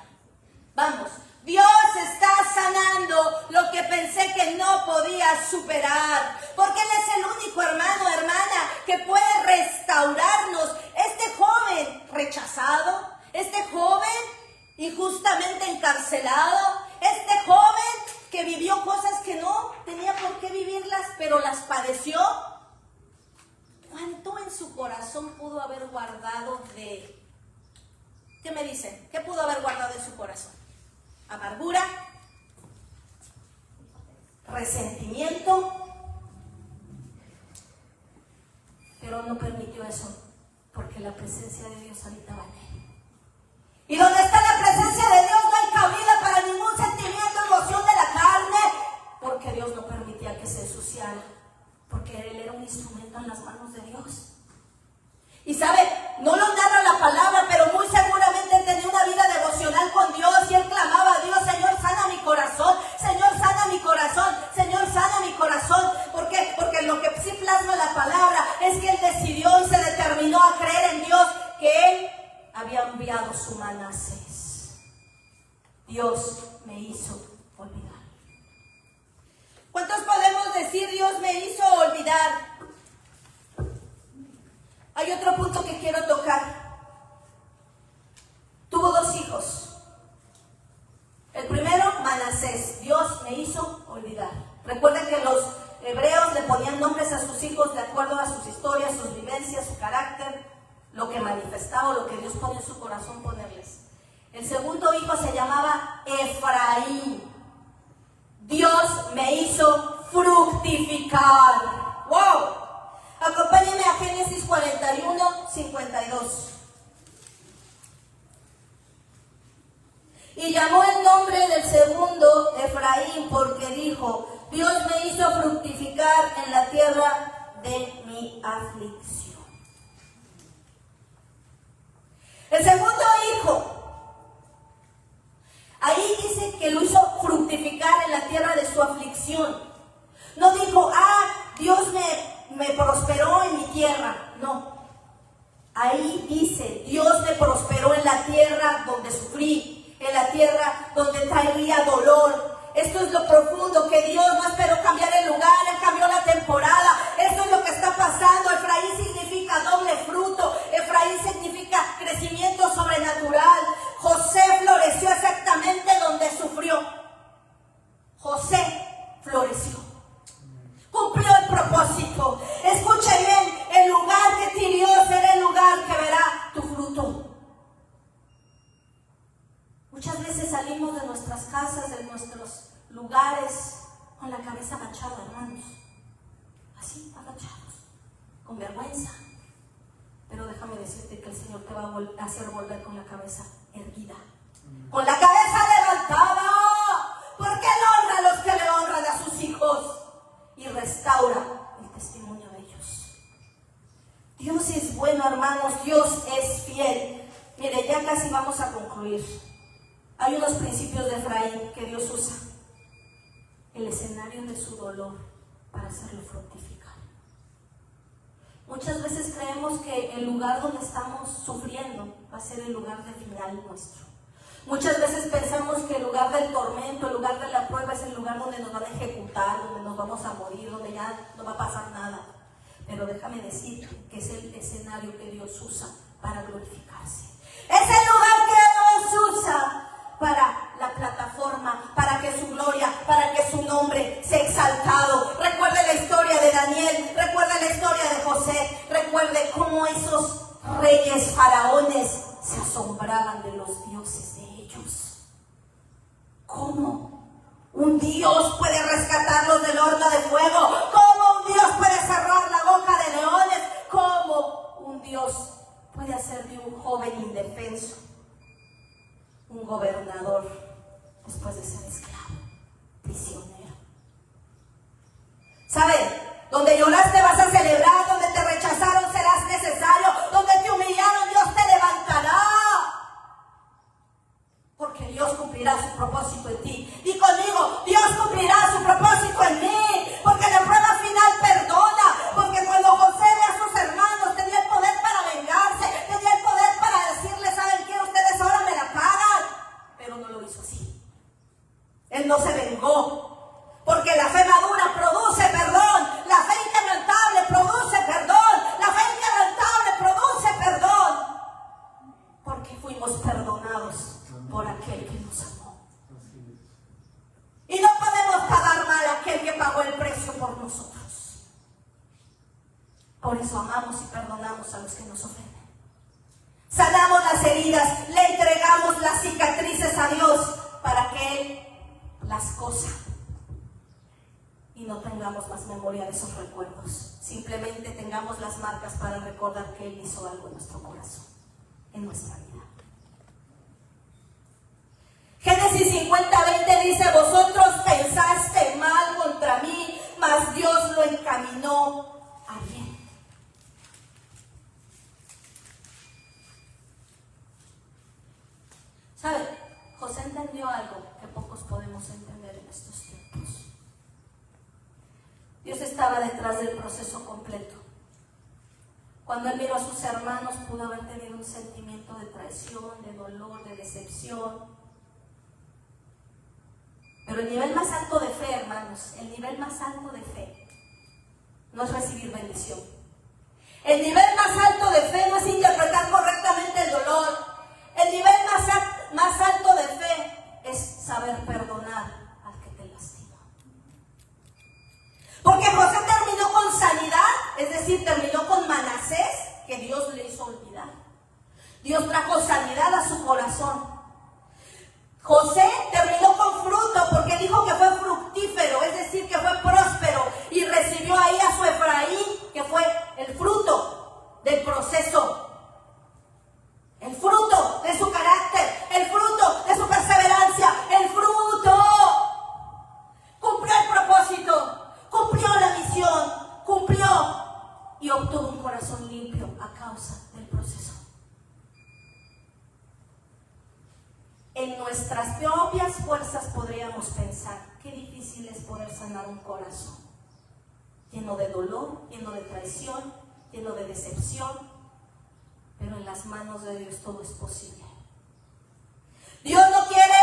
Vamos. Dios está sanando lo que pensé que no podía superar. Porque Él es el único hermana, que puede restaurarnos. Este joven rechazado, este joven injustamente encarcelado, este joven que vivió cosas que no tenía por qué vivirlas, pero las padeció. ¿Cuánto en su corazón pudo haber guardado de... ¿Qué me dicen? ¿Qué pudo haber guardado en su corazón? Amargura, resentimiento, pero no permitió eso porque la presencia de Dios habitaba en él. Y donde está la presencia de Dios no hay cabida para ningún sentimiento, emoción de la carne, porque Dios no permitía que se ensuciara, porque él era un instrumento en las manos de Dios. Y sabe, no lo narra la palabra, pero muy seguramente él tenía una vida devocional con Dios y él clamaba a Dios, Señor, sana mi corazón, Señor, sana mi corazón, Señor, sana mi corazón. ¿Por qué? Porque lo que sí plasma la palabra es que él decidió y se determinó a creer en Dios, que él había enviado su manasés. Dios me hizo olvidar. ¿Cuántos podemos decir, Dios me hizo olvidar? Hay otro punto que quiero tocar. Tuvo 2 hijos. El primero, Manasés. Dios me hizo olvidar. Recuerden que los hebreos le ponían nombres a sus hijos de acuerdo a sus historias, sus vivencias, su carácter, lo que manifestaba, lo que Dios pone en su corazón ponerles. El segundo hijo se llamaba Efraín. Dios me hizo fructificar. ¡Wow! Acompáñenme a Génesis 41, 52. Y llamó el nombre del segundo Efraín, porque dijo: Dios me hizo fructificar en la tierra de mi aflicción. El segundo hijo, ahí dice que lo hizo fructificar en la tierra de su aflicción. No dijo: Dios me prosperó en mi tierra. No. Ahí dice: Dios me prosperó en la tierra donde sufrí, en la tierra donde traería dolor. Esto es lo profundo, que Dios no esperó cambiar el lugar, Él cambió la temporada. Esto es lo que está pasando. Efraín significa doble fruto. Efraín significa crecimiento sobrenatural. José floreció exactamente donde sufrió. José floreció. Cumplió el propósito. Escuchen bien, el lugar que te dio será el lugar que verá tu fruto. Muchas veces salimos de nuestras casas, de nuestros lugares, con la cabeza agachada, hermanos. Así, agachados, con vergüenza. Pero déjame decirte que el Señor te va a hacer volver con la cabeza erguida, con la cabeza levantada, porque Él honra a los que le honran a sus hijos y restaura el testimonio de ellos. Dios es bueno, hermanos, Dios es fiel. Mire, ya casi vamos a concluir. Hay unos principios de Efraín que Dios usa. El escenario de su dolor para hacerlo fructificar. Muchas veces creemos que el lugar donde estamos sufriendo va a ser el lugar de final nuestro. Muchas veces pensamos que el lugar del tormento, el lugar de la prueba es el lugar donde nos van a ejecutar, donde nos vamos a morir, donde ya no va a pasar nada. Pero déjame decir que es el escenario que Dios usa para glorificarse. Es el lugar que Dios usa para la plataforma, para que su gloria, para que su nombre sea exaltado. Recuerde la historia de Daniel, recuerde la historia de José, recuerde cómo esos reyes faraones se asombraban de los dioses de ellos. ¿Cómo un Dios puede rescatarlos del horno de fuego? ¿Cómo un Dios puede cerrar la boca de leones? ¿Cómo un Dios puede hacer de un joven indefenso un gobernador después de ser esclavo, prisionero? ¿Saben? Donde lloraste vas a celebrar, donde te rechazaron serás necesario, donde te humillaron Dios te levantará, porque Dios cumplirá su propósito en ti. Y conmigo, Dios cumplirá su propósito en mí, porque la prueba final perdona, porque cuando José ve a sus hermanos tenía el poder para vengarse, tenía el poder para decirles: ¿saben qué? Ustedes ahora me la pagan. Pero no lo hizo así. Él no se vengó, porque la fe madura produce perdón, la fe inquebrantable produce perdón, la fe inquebrantable produce perdón, porque fuimos perdonados por aquel que nos amó. Y no podemos pagar mal a aquel que pagó el precio por nosotros. Por eso amamos y perdonamos a los que nos ofenden. Sanamos las heridas, le entregamos las cicatrices a Dios para que Él las cosa y no tengamos más memoria de esos recuerdos. Simplemente tengamos las marcas para recordar que Él hizo algo en nuestro corazón, en nuestra vida. Génesis 50:20 dice: vosotros pensaste mal contra mí, mas Dios lo encaminó a bien. ¿Saben? José entendió algo que pocos podemos entender en estos tiempos. Dios estaba detrás del proceso completo. Cuando él miró a sus hermanos, pudo haber tenido un sentimiento de traición, de dolor, de decepción. Pero el nivel más alto de fe, hermanos, el nivel más alto de fe no es recibir bendición. El nivel más alto de fe no es interpretar correctamente el dolor. El nivel más alto de fe es saber perdonar al que te lastimó. Porque José terminó con sanidad, es decir, terminó con Manasés, que Dios le hizo olvidar. Dios trajo sanidad a su corazón. José terminó con fruto porque dijo que fue fructífero, es decir, que fue próspero, y recibió ahí a su Efraín, que fue el fruto del proceso, el fruto de su carácter, el fruto de su perseverancia, el fruto. Cumplió el propósito, cumplió la misión, cumplió y obtuvo un corazón limpio a causa del proceso. En nuestras propias fuerzas podríamos pensar, qué difícil es poder sanar un corazón lleno de dolor, lleno de traición, lleno de decepción, pero en las manos de Dios todo es posible. Dios no quiere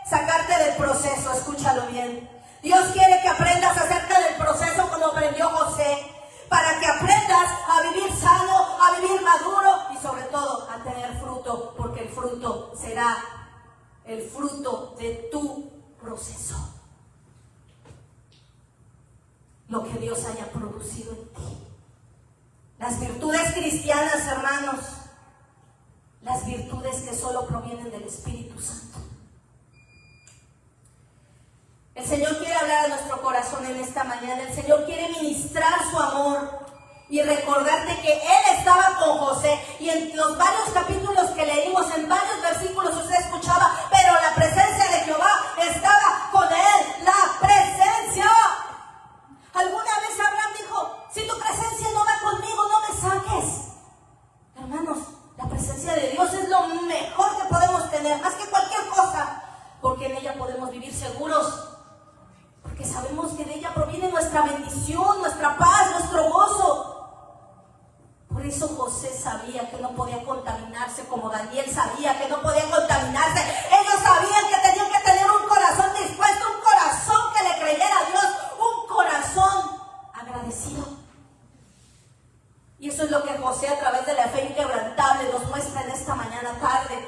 sacarte del proceso, escúchalo bien. Dios quiere que aprendas acerca del proceso como aprendió José, para que aprendas a vivir sano, a vivir maduro y sobre todo a tener fruto, porque el fruto será el fruto de tu proceso. Lo que Dios haya producido en ti. Las virtudes cristianas, hermanos, las virtudes que solo provienen del Espíritu Santo. El Señor quiere hablar a nuestro corazón en esta mañana. El Señor quiere ministrar su amor y recordarte que Él estaba con José. Y en los varios capítulos que leímos, en varios versículos usted escuchaba, pero la presencia de Jehová estaba con él. La presencia. Alguna vez Abraham dijo, si tu presencia no va conmigo, no me saques. Hermanos, la presencia de Dios es lo mejor que podemos tener, más que cualquier cosa, porque en ella podemos vivir seguros. Porque sabemos que de ella proviene nuestra bendición, nuestra paz, nuestro gozo. Por eso José sabía que no podía contaminarse, como Daniel sabía que no podía contaminarse. Ellos sabían que tenían que tener un corazón dispuesto, un corazón que le creyera a Dios, un corazón agradecido. Y eso es lo que José, a través de la fe inquebrantable, nos muestra en esta mañana tarde,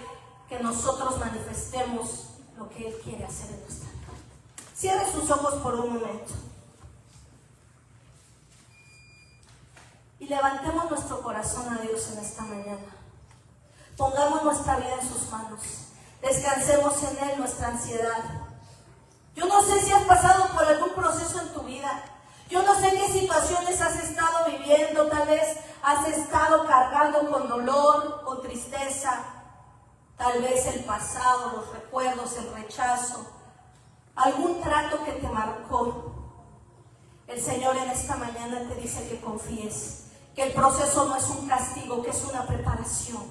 que nosotros manifestemos lo que Él quiere hacer en nuestra vida. Cierre sus ojos por un momento. Y levantemos nuestro corazón a Dios en esta mañana. Pongamos nuestra vida en sus manos. Descansemos en Él nuestra ansiedad. Yo no sé si has pasado por algún proceso en tu vida. Yo no sé en qué situaciones has estado viviendo. Tal vez has estado cargando con dolor, con tristeza. Tal vez el pasado, los recuerdos, el rechazo. Algún trato que te marcó. El Señor en esta mañana te dice que confíes. Que el proceso no es un castigo, que es una preparación.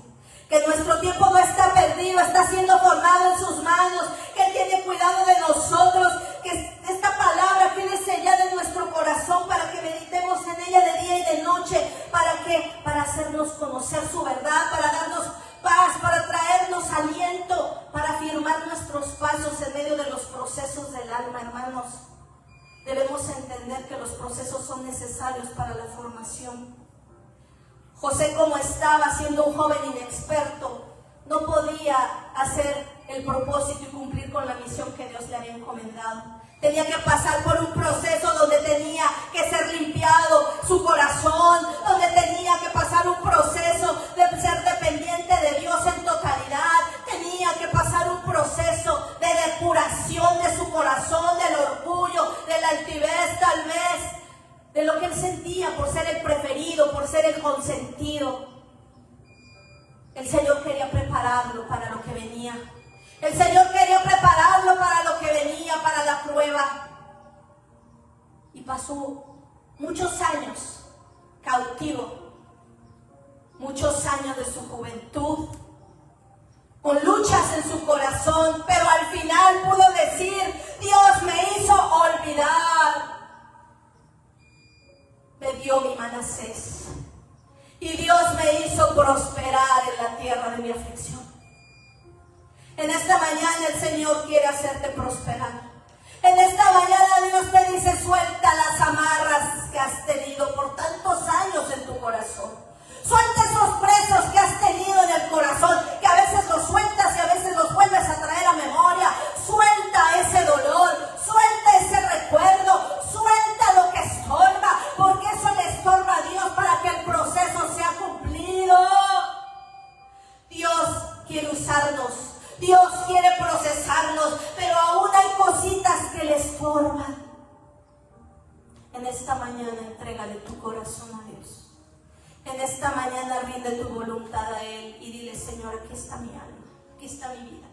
Que nuestro tiempo no está perdido, está siendo formado en sus manos. Que Él tiene cuidado de nosotros. Que esta palabra quede sellada en nuestro corazón para que meditemos en ella de día y de noche. ¿Para qué? Para hacernos conocer su verdad, para darnos paz, para traernos aliento, para afirmar nuestros pasos en medio de los procesos del alma, hermanos. Debemos entender que los procesos son necesarios para la formación. José, como estaba siendo un joven inexperto, no podía hacer el propósito y cumplir con la misión que Dios le había encomendado. Tenía que pasar por un proceso donde tenía que ser limpiado su corazón, donde tenía que pasar un proceso de ser dependiente de Dios en totalidad. Tenía que pasar un proceso de depuración de su corazón, del orgullo, de la altivez tal vez, de lo que él sentía por ser el preferido, por ser el consentido. El Señor quería prepararlo para lo que venía. El Señor quería prepararlo para lo que venía, para la prueba. Y pasó muchos años cautivo, muchos años de su juventud, con luchas en su corazón, pero al final pudo decir, Dios me hizo olvidar. Me dio mi Manasés. Y Dios me hizo prosperar en la tierra de mi aflicción. En esta mañana el Señor quiere hacerte prosperar. En esta mañana Dios te dice, suelta las amarras que has tenido por tantos años en tu corazón. tu corazón a Dios. En esta mañana rinde tu voluntad a Él y dile: Señor, aquí está mi alma, aquí está mi vida.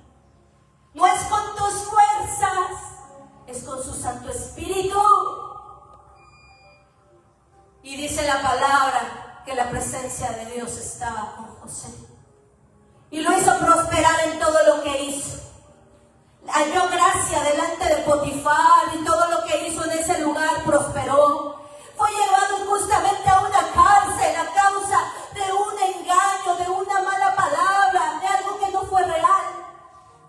No es con tus fuerzas, es con su Santo Espíritu. Y dice la palabra que la presencia de Dios estaba con José y lo hizo prosperar en todo lo que hizo. Halló gracia delante de Potifar y todo lo que hizo en ese lugar prosperó. Fue llevado justamente a una cárcel a causa de un engaño, de una mala palabra, de algo que no fue real.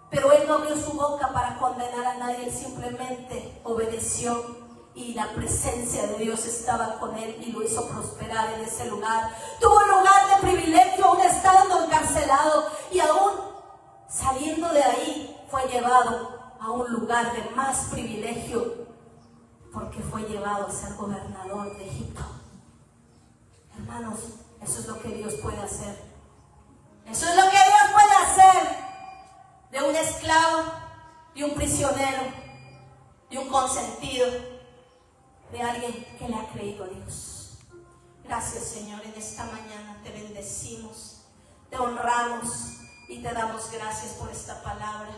Pero él no abrió su boca para condenar a nadie, él simplemente obedeció y la presencia de Dios estaba con él y lo hizo prosperar en ese lugar. Tuvo un lugar de privilegio aún estando encarcelado, y aún saliendo de ahí fue llevado a un lugar de más privilegio, porque fue llevado a ser gobernador de Egipto. Hermanos, eso es lo que Dios puede hacer. Eso es lo que Dios puede hacer de un esclavo, de un prisionero, de un consentido, de alguien que le ha creído a Dios. Gracias, Señor, en esta mañana te bendecimos, te honramos y te damos gracias por esta palabra.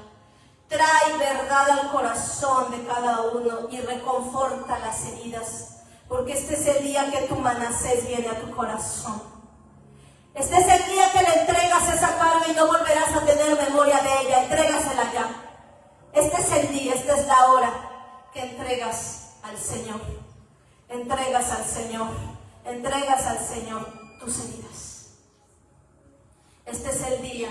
Trae verdad al corazón de cada uno y reconforta las heridas, porque este es el día que tu Manasés viene a tu corazón. Este es el día que le entregas esa carga y no volverás a tener memoria de ella. Entrégasela ya. Este es el día, esta es la hora que entregas al Señor. Entregas al Señor. Entregas al Señor tus heridas. Este es el día